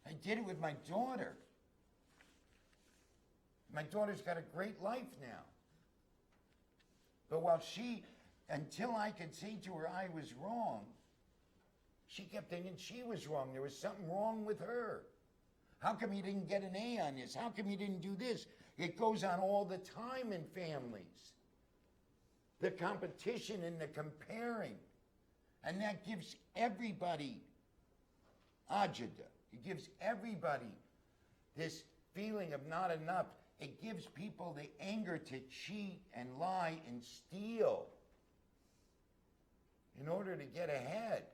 I did it with my daughter. My daughter's got a great life now. But while until I could say to her I was wrong, she kept thinking she was wrong. There was something wrong with her. How come you didn't get an A on this? How come you didn't do this? It goes on all the time in families. The competition and the comparing. And that gives everybody agita. It gives everybody this feeling of not enough. It gives people the anger to cheat and lie and steal in order to get ahead.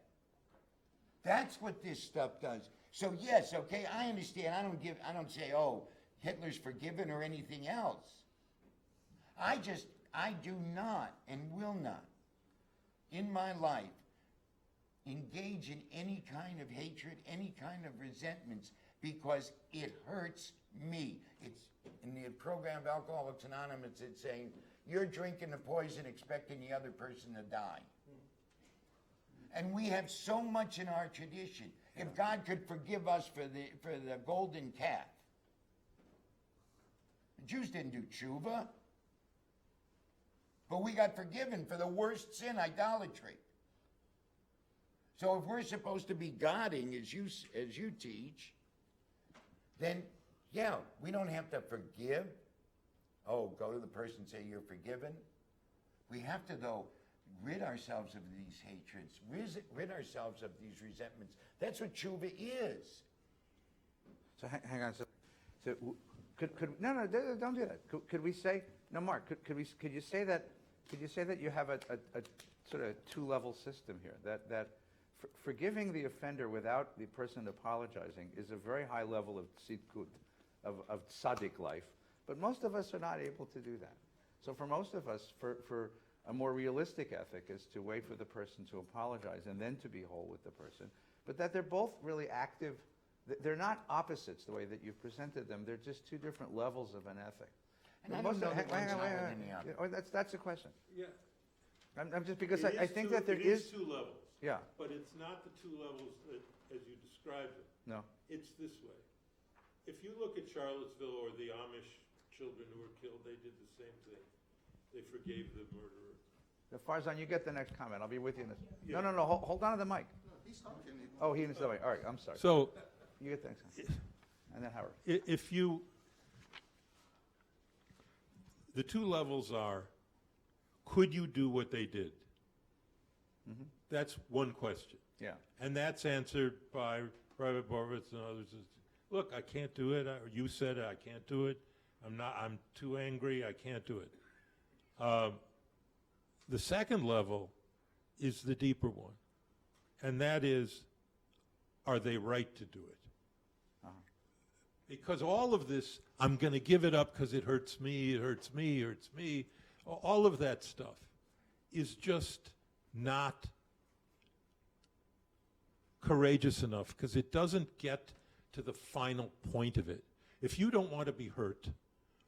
That's what this stuff does. So yes, okay, I understand. I don't say, oh, Hitler's forgiven or anything else. I do not and will not in my life engage in any kind of hatred, any kind of resentments, because it hurts me. It's in the program of Alcoholics Anonymous, it's saying, you're drinking the poison expecting the other person to die. And we have so much in our tradition. If God could forgive us for the golden calf. The Jews didn't do tshuva. But we got forgiven for the worst sin, idolatry. So if we're supposed to be godding, as you teach, then, yeah, we don't have to forgive. Oh, go to the person and say you're forgiven. We have to, though, rid ourselves of these hatreds, rid ourselves of these resentments. That's what tshuva is. So hang on. So could no, don't do that. Could we say no, Mark? Could you say that you have a sort of two-level system here? That forgiving the offender without the person apologizing is a very high level of tzidkut, of tzaddik life. But most of us are not able to do that. So for most of us, for a more realistic ethic is to wait for the person to apologize and then to be whole with the person. But that they're both really active. They're not opposites the way that you've presented them. They're just two different levels of an ethic. And I don't know that one's higher than the other. Oh, that's a question. Yeah. I'm just because It I is think two- that there it is. two levels. Yeah. But it's not the two levels that, as you described it. No. It's this way. If you look at Charlottesville or the Amish children who were killed, they did the same thing. They forgave the murderer. Farzan, you get the next comment. I'll be with you in this. Yeah. No. Hold on to the mic. No, he's talking. Oh, he didn't say the mic. All right. I'm sorry. So You get the next one. And then Howard. if you, The two levels are, could you do what they did? That's one question. Yeah. And that's answered by Rabbi Borovitz and others. Look, I can't do it. You said it, I can't do it. I'm too angry, I can't do it. The second level is the deeper one. And that is, are they right to do it? Because all of this, I'm going to give it up because it hurts me, it hurts me, it hurts me, all of that stuff is just not courageous enough, because it doesn't get to the final point of it. If you don't want to be hurt,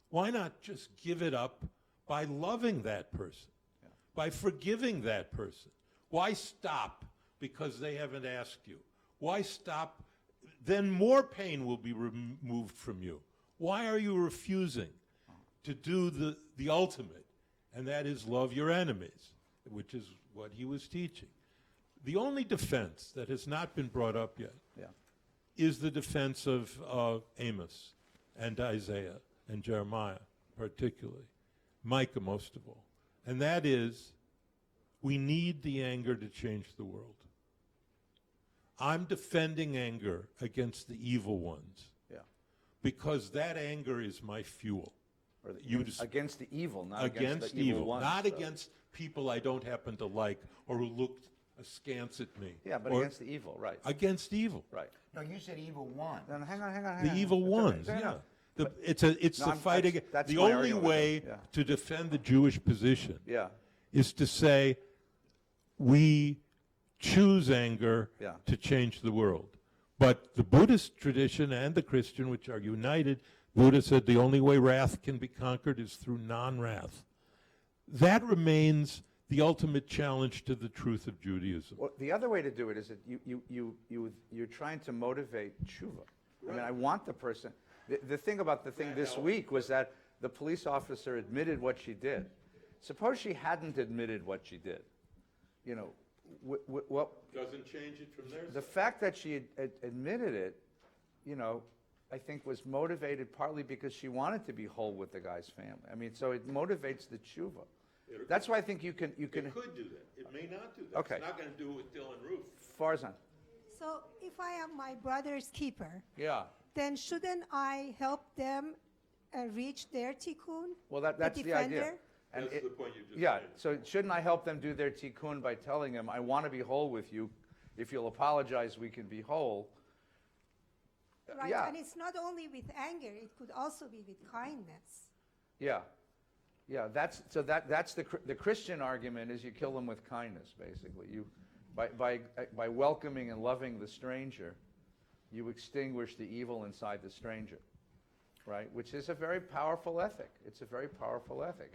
why not just give it up by loving that person, by forgiving that person? Why stop because they haven't asked you? Why stop? Then more pain will be removed from you. Why are you refusing to do the ultimate, and that is love your enemies, which is what he was teaching? The only defense that has not been brought up yet is the defense of Amos and Isaiah and Jeremiah particularly, Micah most of all. And that is, we need the anger to change the world. I'm defending anger against the evil ones because that anger is my fuel. Or against the evil, not against the evil ones. not against people I don't happen to like or who looked askance at me. Yeah, but against the evil, right. Against evil. Right. No, you said evil one. No, hang on. The evil ones, No, yeah. no. It's the fight against. that's The my only argument. way Yeah. to defend the Jewish position Yeah. is to say we choose anger Yeah. to change the world. But the Buddhist tradition and the Christian, which are united, Buddha said the only way wrath can be conquered is through non-wrath. That remains the ultimate challenge to the truth of Judaism. Well, the other way to do it is that you're trying to motivate tshuva. I mean, I want the person. The thing about the thing this week was that the police officer admitted what she did. Suppose she hadn't admitted what she did. You know, what Doesn't change it from there. the fact that she admitted it, you know, I think was motivated partly because she wanted to be whole with the guy's family. I mean, so it motivates the tshuva. That's why I think you can. It could do that. It may not do that. Okay. It's not going to do it with Dylan Roof. Farzan. So if I am my brother's keeper, Yeah. then shouldn't I help them reach their tikkun? Well, that's the defender? idea. And That's the point you just yeah. made. So shouldn't I help them do their tikkun by telling them, I want to be whole with you. If you'll apologize, we can be whole. Right, Yeah. and it's not only with anger, it could also be with kindness. Yeah. Yeah, that's the Christian argument is you kill them with kindness, basically. You by welcoming and loving the stranger, you extinguish the evil inside the stranger, right? Which is a very powerful ethic. It's a very powerful ethic.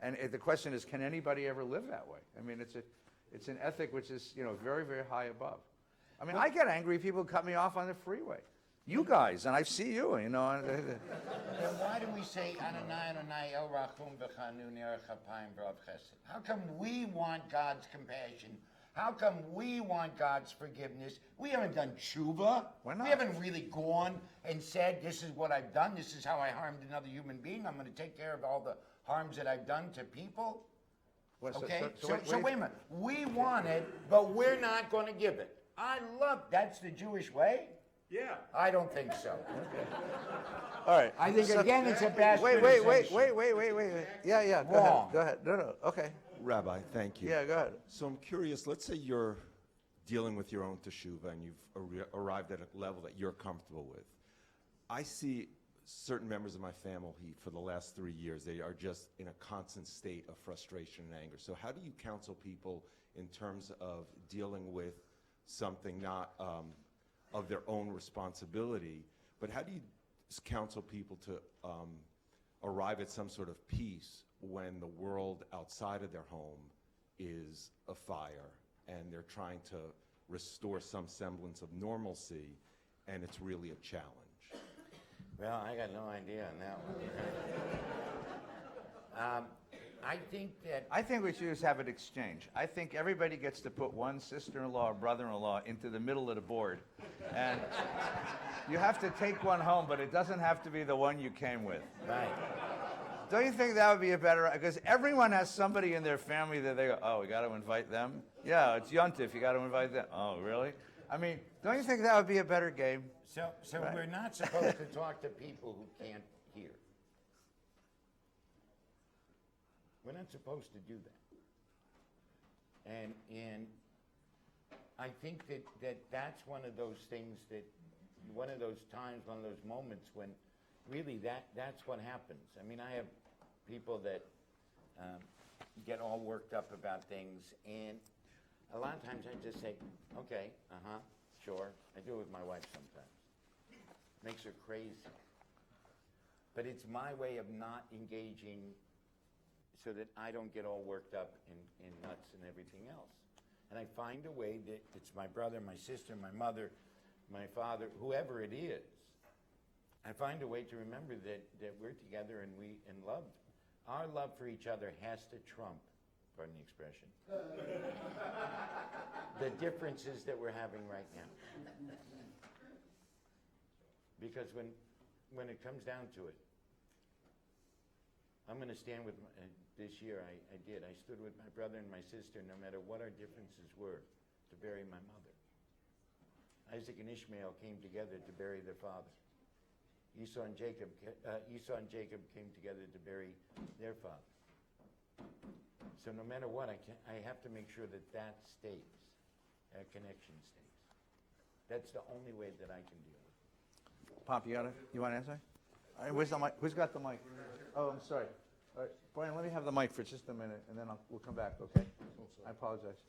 And the question is, can anybody ever live that way? I mean, it's an ethic which is, you know, very, very high above. I mean, I get angry if people cut me off on the freeway. You guys, and I see you, you know. Then why do we say Ananai Ananai El Rachum V'Chanu Ner Chapayim V'Av Chesed? How come we want God's compassion? How come we want God's forgiveness? We haven't done tshuva. Why not? We haven't really gone and said, this is what I've done. This is how I harmed another human being. I'm going to take care of all the harms that I've done to people. Well, Okay? so Wait a minute. We want it, but we're not going to give it. That's the Jewish way? Yeah. I don't think so. all right. I think, again, it's a bad Wait. criticization. Yeah. Wrong. Go ahead. No. Okay. Rabbi, thank you. Yeah, go ahead. So I'm curious, let's say you're dealing with your own teshuvah and you've arrived at a level that you're comfortable with. I see certain members of my family for the last 3 years, they are just in a constant state of frustration and anger. So how do you counsel people in terms of dealing with something not of their own responsibility, but how do you counsel people to arrive at some sort of peace when the world outside of their home is afire and they're trying to restore some semblance of normalcy and it's really a challenge? Well, I got no idea on that one. I think we should just have an exchange. I think everybody gets to put one sister-in-law or brother-in-law into the middle of the board. And you have to take one home, but it doesn't have to be the one you came with. right. Don't you think that would be a better? Because everyone has somebody in their family that they go, oh, we got to invite them. Yeah, it's Yontif. You got to invite them. Oh, really? I mean, don't you think that would be a better game? So Right. we're not supposed to talk to people who can't hear. We're not supposed to do that. And I think that's one of those things one of those times, one of those moments when really that's what happens. I mean, I have people that get all worked up about things, and a lot of times I just say, okay, sure. I do it with my wife sometimes. Makes her crazy. But it's my way of not engaging so that I don't get all worked up in nuts and everything else. And I find a way that it's my brother, my sister, my mother, my father, whoever it is. I find a way to remember that we're together and love. Our love for each other has to trump, pardon the expression, the differences that we're having right now. Because when it comes down to it, I'm going to stand with this year. I did. I stood with my brother and my sister, no matter what our differences were, to bury my mother. Isaac and Ishmael came together to bury their father. Esau and Jacob came together to bury their father. So no matter what, I have to make sure that stays, that connection stays. That's the only way that I can deal with it. Pop, you want to answer? All right, where's the mic? Who's got the mic? Oh, I'm sorry. All right, Brian, let me have the mic for just a minute, and then we'll come back, okay? I apologize.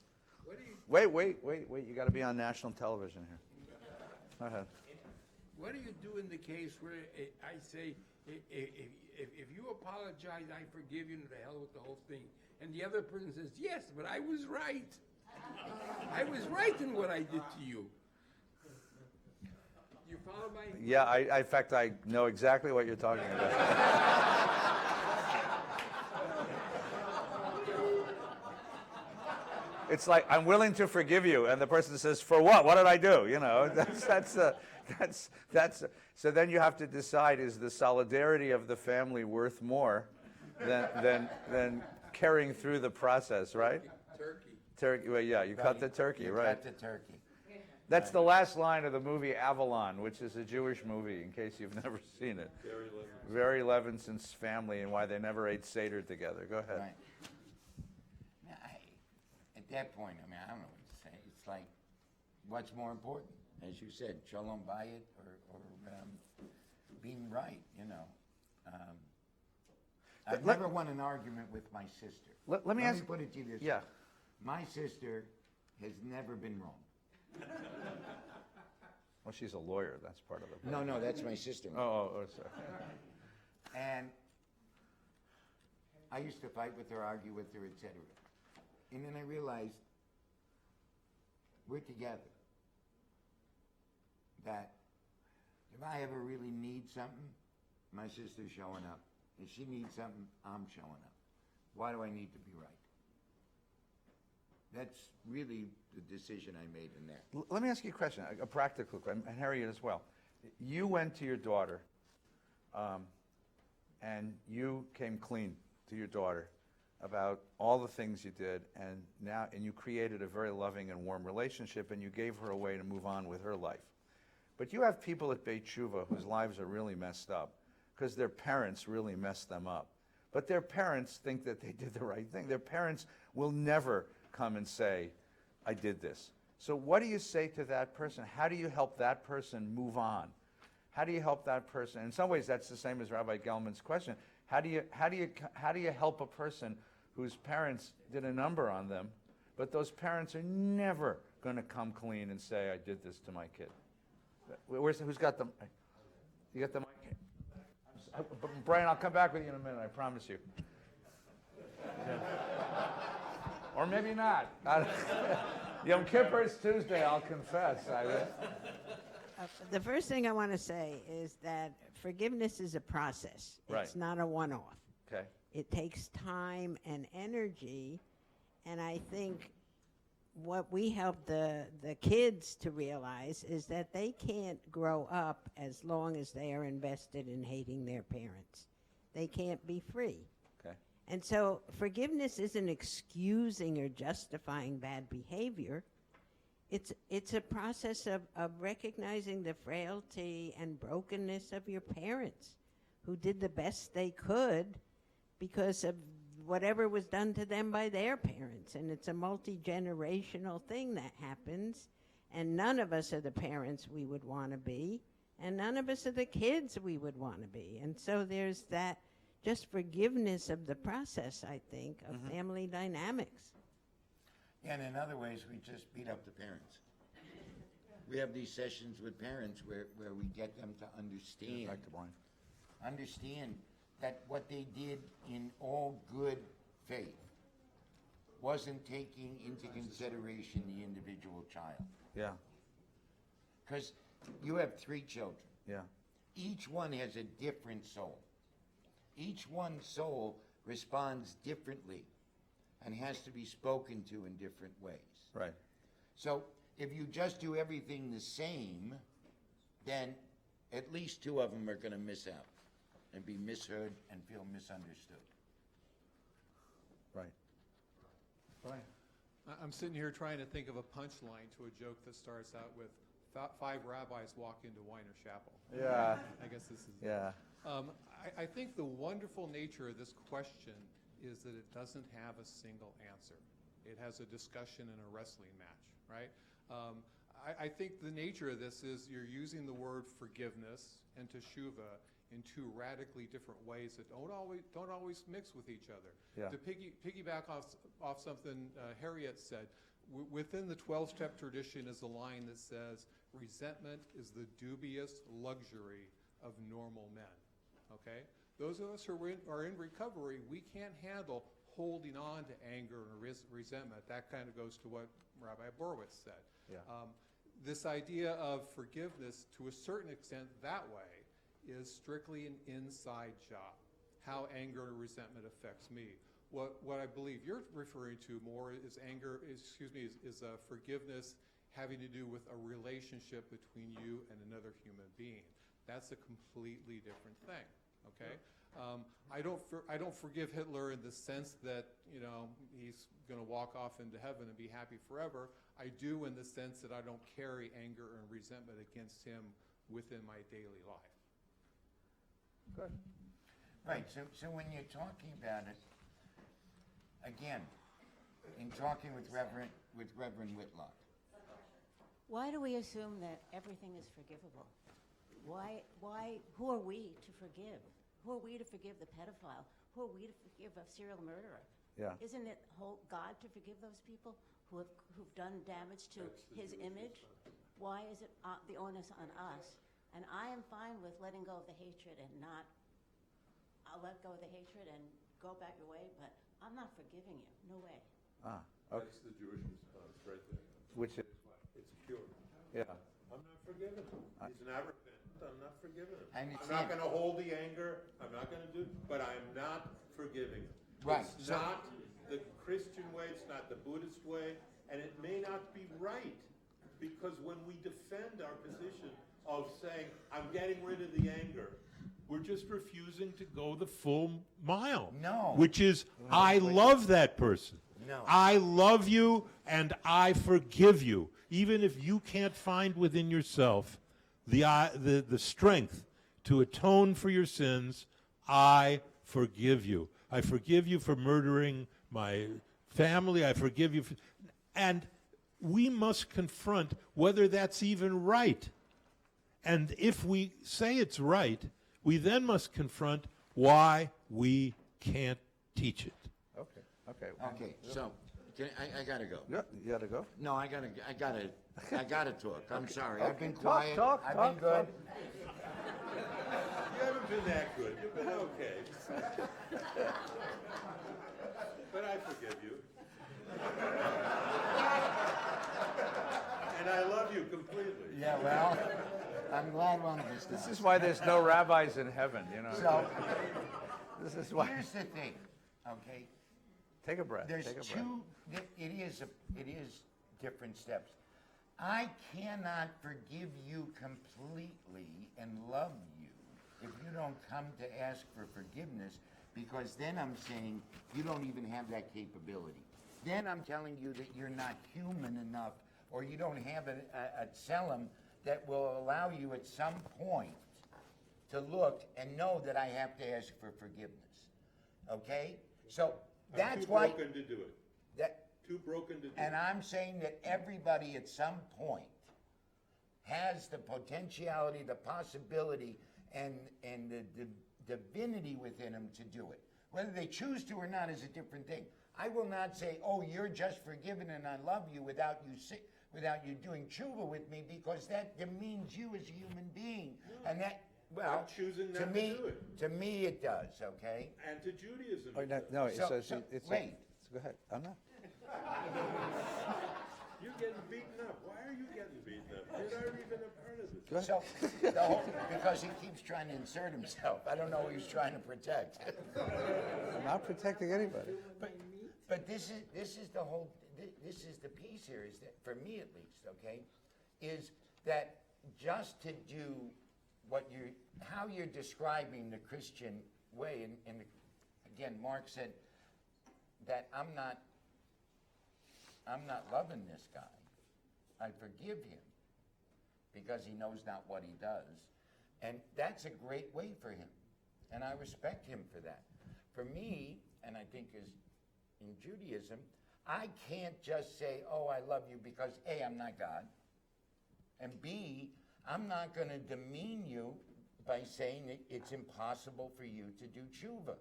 Wait. You got to be on national television here. Go ahead. What do you do in the case where I say, if you apologize, I forgive you, and to hell with the whole thing, and the other person says, yes, but I was right. I was right in what I did to you. You follow my... Yeah, in fact, I know exactly what you're talking about. It's like, I'm willing to forgive you, and the person says, for what? What did I do? You know, so then you have to decide, is the solidarity of the family worth more than carrying through the process, right? Turkey. Well, yeah, you cut the turkey, right? Cut the turkey. That's the last line of the movie Avalon, which is a Jewish movie, in case you've never seen it. Barry Levinson's family and why they never ate Seder together. Go ahead. Right. Now, at that point, I mean, I don't know what to say. It's like, what's more important? As you said, shalom bayit or being right, you know. I've never won an argument with my sister. Let me put it to you this way. Yeah. My sister has never been wrong. Well, she's a lawyer. That's part of it. No, that's my sister. Oh, sorry. And I used to fight with her, argue with her, etc. And then I realized we're together. That if I ever really need something, my sister's showing up. If she needs something, I'm showing up. Why do I need to be right? That's really the decision I made in there. Let me ask you a question, a practical question, and Harriet as well. You went to your daughter, and you came clean to your daughter about all the things you did, and you created a very loving and warm relationship, and you gave her a way to move on with her life. But you have people at Beit Shuvah whose lives are really messed up because their parents really messed them up. But their parents think that they did the right thing. Their parents will never come and say, I did this. So what do you say to that person? How do you help that person move on? How do you help that person? In some ways, that's the same as Rabbi Gelman's question. How do you help a person whose parents did a number on them, but those parents are never going to come clean and say, I did this to my kid? Who's got the? You got the mic? Brian, I'll come back with you in a minute. I promise you. Yeah. Or maybe not. Yom Kippur is Tuesday. I'll confess. The first thing I want to say is that forgiveness is a process. Right. It's not a one-off. Okay. It takes time and energy, and I think what we help the kids to realize is that they can't grow up as long as they are invested in hating their parents. they can't be free. Okay. And so forgiveness isn't excusing or justifying bad behavior. It's a process of recognizing the frailty and brokenness of your parents who did the best they could because of whatever was done to them by their parents. And it's a multi-generational thing that happens. And none of us are the parents we would want to be. And none of us are the kids we would want to be. And so there's that just forgiveness of the process, I think, of family dynamics. And in other ways, we just beat up the parents. We have these sessions with parents where we get them to understand that what they did in all good faith wasn't taking into consideration the individual child. Yeah. Because you have 3 children. Yeah. Each one has a different soul. Each one's soul responds differently and has to be spoken to in different ways. Right. So if you just do everything the same, then at least 2 of them are going to miss out and be misheard and feel misunderstood. Right. Right. I'm sitting here trying to think of a punchline to a joke that starts out with 5 rabbis walk into Weiner Chapel. Yeah. I guess this is. Yeah. I think the wonderful nature of this question is that it doesn't have a single answer. It has a discussion in a wrestling match, right? I think the nature of this is you're using the word forgiveness and Shuvah in 2 radically different ways that don't always mix with each other. Yeah. To piggyback off something Harriet said, within the 12-step tradition is a line that says, resentment is the dubious luxury of normal men, okay? Those of us who are in recovery, we can't handle holding on to anger and resentment. That kind of goes to what Rabbi Borovitz said. Yeah. This idea of forgiveness, to a certain extent that way, is strictly an inside job, how anger and resentment affects me. What I believe you're referring to more is forgiveness having to do with a relationship between you and another human being. That's a completely different thing, okay? I don't forgive Hitler in the sense that, he's going to walk off into heaven and be happy forever. I do in the sense that I don't carry anger and resentment against him within my daily life. Good. Right, so when you're talking about it, again, in talking with Reverend Whitlock, why do we assume that everything is forgivable? Why, who are we to forgive? Who are we to forgive the pedophile? Who are we to forgive a serial murderer? Yeah. Isn't it God to forgive those people who've done damage to his image? Why is it the onus on us? And I am fine with letting go of the hatred I'll let go of the hatred and go back your way, but I'm not forgiving you. No way. Okay. That's the Jewish response right there. Which is, It's pure. yeah. I'm not forgiving him. He's not repentant. I'm not forgiving him. And I'm it's not him. going to hold the anger. I'm not going to do, but I'm not forgiving him. Right. It's not the Christian way. It's not the Buddhist way. And it may not be right, because when we defend our position of saying, I'm getting rid of the anger, we're just refusing to go the full mile. No. Which is, I love that person. No. I love you and I forgive you. Even if you can't find within yourself the strength to atone for your sins, I forgive you. I forgive you for murdering my family. I forgive you for... And we must confront whether that's even right. And if we say it's right, we then must confront why we can't teach it. Okay, so I gotta go. Yeah, you gotta go. No, I gotta talk. I'm sorry. Okay, I've been talk, quiet. talk, I've talk, been good. You haven't been that good. You've been okay. But I forgive you. And I love you completely. Yeah, well, I'm glad one of us This does. is why there's no rabbis in heaven, So, This is why. here's the thing, okay? Take a breath. There's Take a breath. two, it is different steps. I cannot forgive you completely and love you if you don't come to ask for forgiveness, because then I'm saying you don't even have that capability. Then I'm telling you that you're not human enough, or you don't have a tselem that will allow you at some point to look and know that I have to ask for forgiveness. Okay? So that's why. Too broken to do it. That, Too broken to do and it. I'm saying that everybody at some point has the potentiality, the possibility, and the divinity within them to do it. Whether they choose to or not is a different thing. I will not say, "Oh, you're just forgiven and I love you," without you doing tshuva with me, because that demeans you as a human being, and that. Well, I'm choosing not to me, to do it. To me, it does. Okay. And to Judaism. Oh, no, So- it's wait. go ahead. I'm not. You're getting beaten up. Why are you getting beaten up? You're not even a part of this. Go ahead. So, because he keeps trying to insert himself. I don't know who he's trying to protect. I'm not protecting anybody. But this is the whole. This is the piece here. Is that, for me at least, okay, is that just to do what how you're describing the Christian way, and again, Mark said that I'm not loving this guy. I forgive him because he knows not what he does, and that's a great way for him, and I respect him for that. For me, and I think is in Judaism, I can't just say, "Oh, I love you," because A, I'm not God, and B, I'm not going to demean you by saying that it's impossible for you to do tshuva.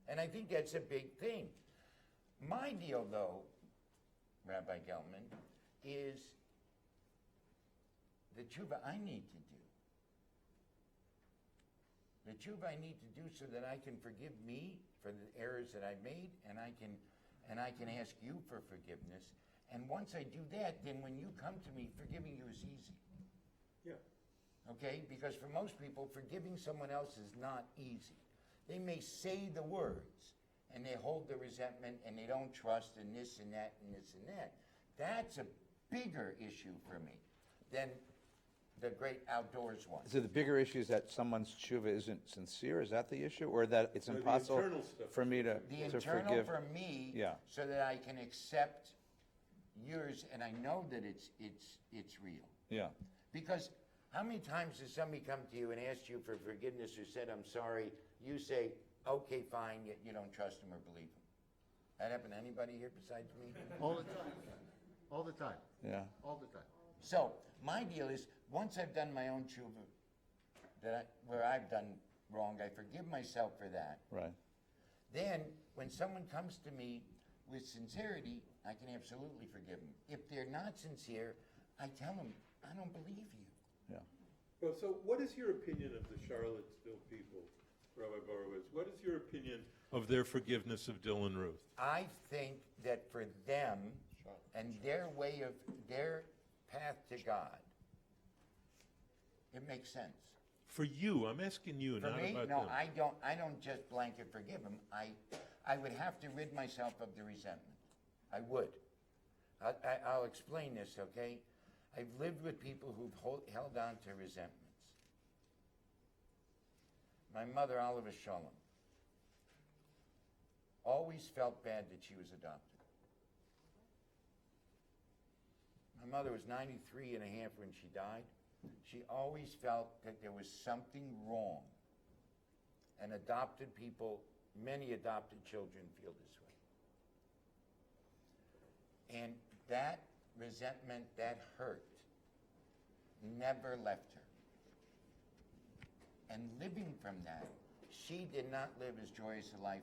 And I think that's a big thing. My deal, though, Rabbi Gelman, is the tshuva I need to do. The tshuva I need to do so that I can forgive me for the errors that I made, and I can ask you for forgiveness. And once I do that, then when you come to me, forgiving you is easy. Yeah. Okay? Because for most people, forgiving someone else is not easy. They may say the words, and they hold the resentment, and they don't trust, and this and that and this and that. That's a bigger issue for me than the great outdoors one. So the bigger issue is that someone's tshuva isn't sincere? Is that the issue? Or that it's No, the impossible internal stuff for me to The internal forgive? for me, Yeah. so that I can accept yours, and I know that it's real. Yeah. Because how many times has somebody come to you and asked you for forgiveness or said, "I'm sorry," you say, "Okay, fine," yet you don't trust him or believe him? That happened to anybody here besides me? All the time. All the time. Yeah. All the time. So my deal is, once I've done my own tshuva, where I've done wrong, I forgive myself for that. Right. Then, when someone comes to me with sincerity, I can absolutely forgive them. If they're not sincere, I tell them, "I don't believe you." Yeah. Well, so what is your opinion of the Charlottesville people, Rabbi Borovitz? What is your opinion of their forgiveness of Dylan Ruth? I think that for them and their way of their path to God, it makes sense. For you, I'm asking you, For not me, about no, them. I don't just blanket forgive them. I would have to rid myself of the resentment. I would. I'll explain this, okay? I've lived with people who've held on to resentments. My mother, Oliver Sholem, always felt bad that she was adopted. My mother was 93 and a half when she died. She always felt that there was something wrong. And adopted people, many adopted children feel this way. And that resentment, that hurt, never left her. And living from that, she did not live as joyous a life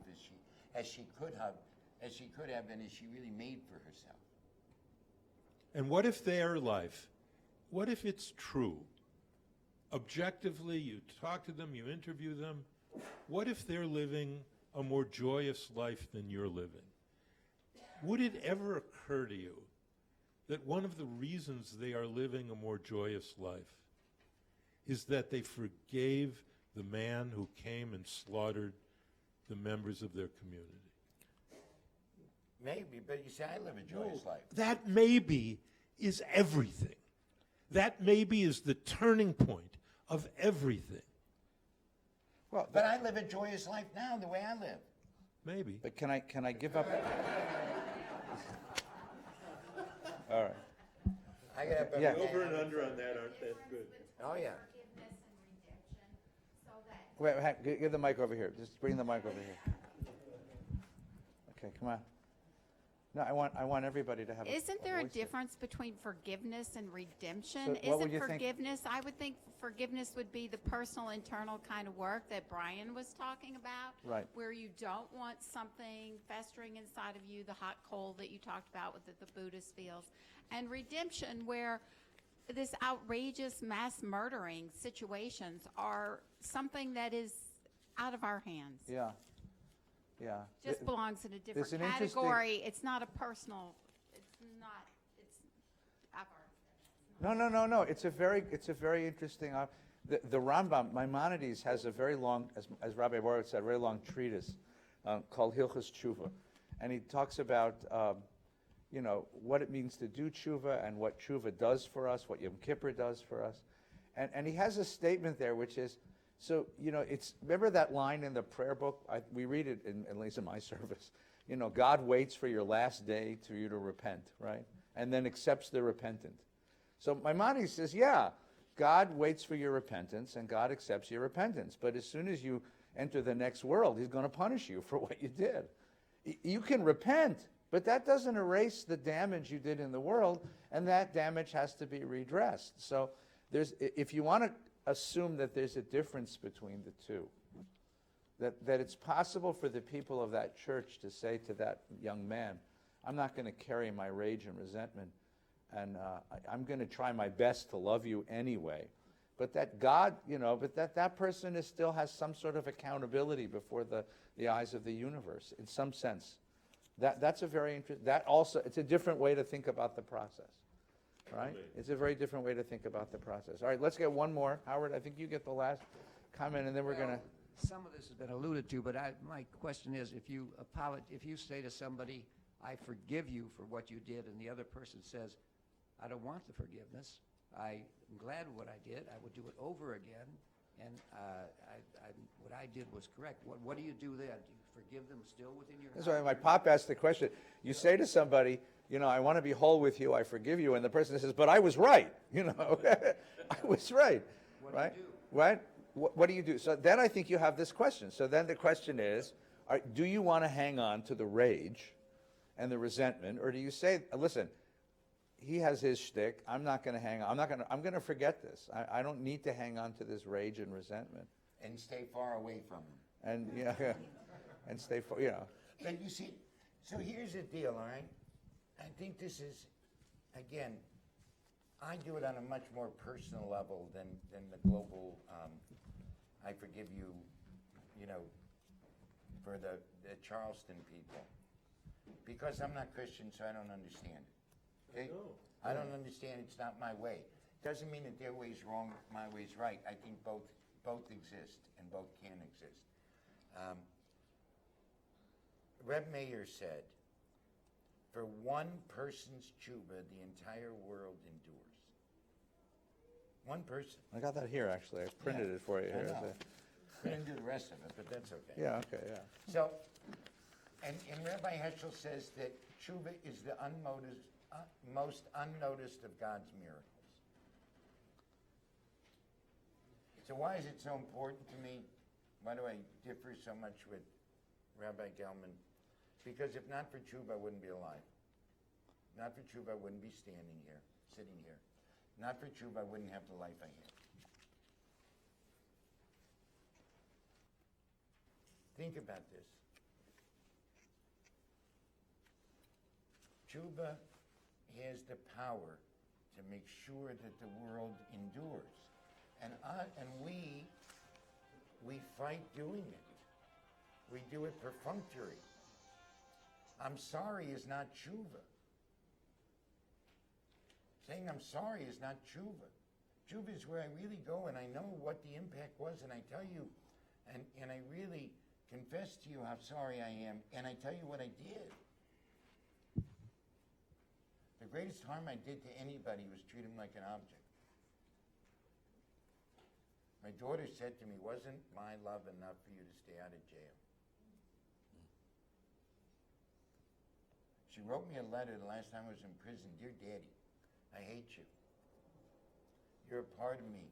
as she could have, and as she really made for herself. And what if their life, what if it's true? Objectively, you talk to them, you interview them. What if they're living a more joyous life than you're living? Would it ever occur to you that one of the reasons they are living a more joyous life is that they forgave the man who came and slaughtered the members of their community? Maybe, but you say, I live a joyous life. That maybe is everything. That maybe is the turning point of everything. Well, But I live a joyous life now, the way I live. Maybe. But can I give up? All right. I got up Yeah. every day. and under on that aren't that good. Oh, yeah. Wait, give the mic over here. Just bring the mic over here. Okay, come on. No, I want everybody to have. Isn't there a voice here. difference between forgiveness and redemption? So what Isn't would you think- forgiveness? I would think forgiveness would be the personal, internal kind of work that Brian was talking about, Right. where you don't want something festering inside of you, the hot coal that you talked about with the Buddhist feels, and redemption, where this outrageous mass murdering situations are something that is out of our hands. Yeah. Yeah. Just belongs in a different there's an interesting- category. It's not a personal. It's not. It's No. It's a very interesting. The Rambam, Maimonides, has a very long, as Rabbi Borovitz said, a very long treatise called Hilchos Shuvah, and he talks about what it means to do tshuva and what tshuva does for us, what Yom Kippur does for us, and he has a statement there which is. So, remember that line in the prayer book? We read it, at least in my service. God waits for your last day for you to repent, right? And then accepts the repentant. So Maimonides says, yeah, God waits for your repentance and God accepts your repentance. But as soon as you enter the next world, he's going to punish you for what you did. You can repent, but that doesn't erase the damage you did in the world, and that damage has to be redressed. So if you want to assume that there's a difference between the two, that it's possible for the people of that church to say to that young man, I'm not going to carry my rage and resentment, and I'm going to try my best to love you anyway, but that God, but that person still has some sort of accountability before the eyes of the universe, in some sense. That's a very interesting, it's a different way to think about the process. Right? It's a very different way to think about the process. All right, let's get one more. Howard, I think you get the last comment, and then we're going to... Some of this has been alluded to, but my question is, if you say to somebody, I forgive you for what you did, and the other person says, I don't want the forgiveness, I'm glad what I did, I would do it over again, and what I did was correct. What do you do then? Do you forgive them still within your That's why my pop asked the question. You say to somebody, I want to be whole with you, I forgive you, and the person says, but I was right, I was right, right? Right? What do you do? So then I think you have this question. So then the question is, do you want to hang on to the rage and the resentment, or do you say, listen, he has his shtick, I'm not going to hang on, I'm going to forget this. I don't need to hang on to this rage and resentment. And stay far away from them. And, and stay far, But you see, so here's the deal, all right? I think this is, again, I do it on a much more personal level than the global, I forgive you, for the Charleston people. Because I'm not Christian, so I don't understand it. Okay? I don't understand, it's not my way. Doesn't mean that their way's wrong, my way's right. I think both exist and both can exist. Reb Meir said, for one person's tshuva, the entire world endures. One person. I got that here, actually. I printed it for you here. We didn't do the rest of it, but that's okay. Yeah, okay, yeah. So, and Rabbi Heschel says that tshuva is the most unnoticed of God's miracles. So why is it so important to me? Why do I differ so much with Rabbi Gelman? Because if not for tshuva, I wouldn't be alive. Not for tshuva, I wouldn't be standing here, sitting here. Not for tshuva, I wouldn't have the life I have. Think about this. Tshuva has the power to make sure that the world endures. And we fight doing it. We do it perfunctory. I'm sorry is not tshuva. Saying I'm sorry is not tshuva. Tshuva is where I really go and I know what the impact was and I tell you, and I really confess to you how sorry I am and I tell you what I did. The greatest harm I did to anybody was treat him like an object. My daughter said to me, wasn't my love enough for you to stay out of jail? She wrote me a letter the last time I was in prison. Dear Daddy, I hate you. You're a part of me.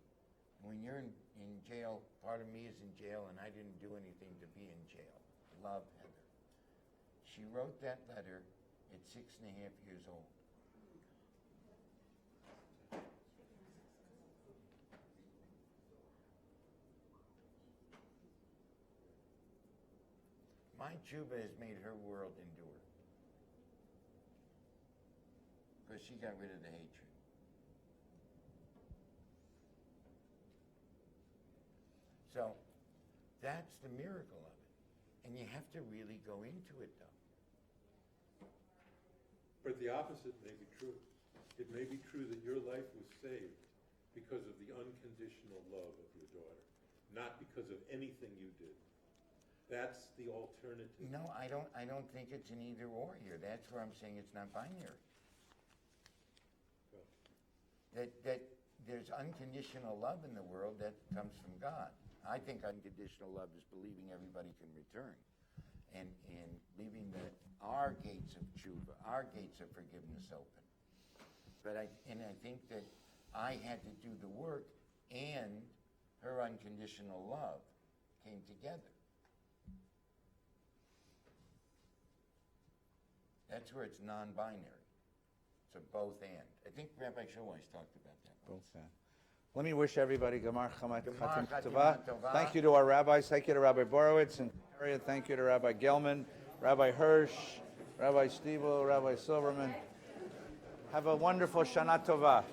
When you're in jail, part of me is in jail, and I didn't do anything to be in jail. Love, Heather. She wrote that letter at 6.5 years old. My Shuvah has made her world endure. Because she got rid of the hatred. So that's the miracle of it. And you have to really go into it, though. But the opposite may be true. It may be true that your life was saved because of the unconditional love of your daughter, not because of anything you did. That's the alternative. No, I don't think it's an either or here. That's where I'm saying it's not binary. That there's unconditional love in the world that comes from God. I think unconditional love is believing everybody can return, and leaving our gates of Shuvah, our gates of forgiveness open. But I think that I had to do the work, and her unconditional love came together. That's where it's non-binary. It's a both and. I think Rabbi Shulweiss talked about that. Both and. Let me wish everybody Gemar Chamat Gemar Chatim Chatim Tova. Tova. Thank you to our rabbis. Thank you to Rabbi Borovitz and area. Thank you to Rabbi Gelman, Rabbi Hirsch, Rabbi Stiebel, Rabbi Silverman. Have a wonderful Shana Tova.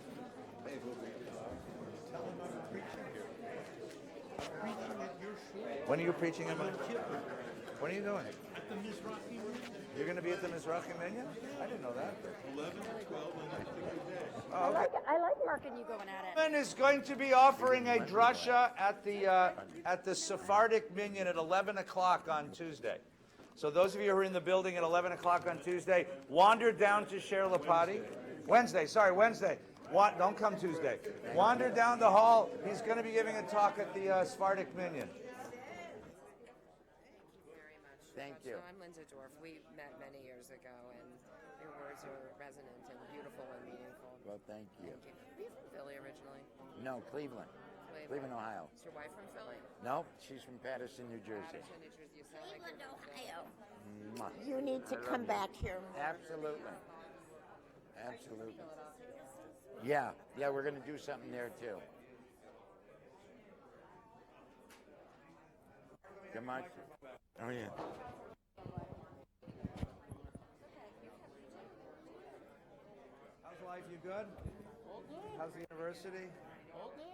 When are you preaching in Yom Kippur? When are you doing? At the Mizrahi Minyan. You're going to be at the Mizrahi Minyan? I didn't know that. 11 to 12 on that particular day. Oh, okay. I like Mark and you going at it. Is going to be offering a drasha at the Sephardic Minyan at 11 o'clock on Tuesday. So those of you who are in the building at 11 o'clock on Tuesday, wander down to Sher Lapati. Wednesday. Don't come Tuesday. Wander down the hall. He's going to be giving a talk at the Sephardic Minyan. Thank you. So I'm Linda Dorff. We met many years ago, and your words are resonant and beautiful and meaningful. Well, thank you. Thank you. Are you from Philly originally? No, Cleveland. Cleveland, Ohio. Is your wife from Philly? No, she's from Paterson, New Jersey. Paterson, New Jersey. You sound like you're from Ohio. Mwah. You need to come back here. Absolutely. Absolutely. Yeah, we're going to do something there too. Come on. Oh, yeah. How's life? You good? How's the university? All good.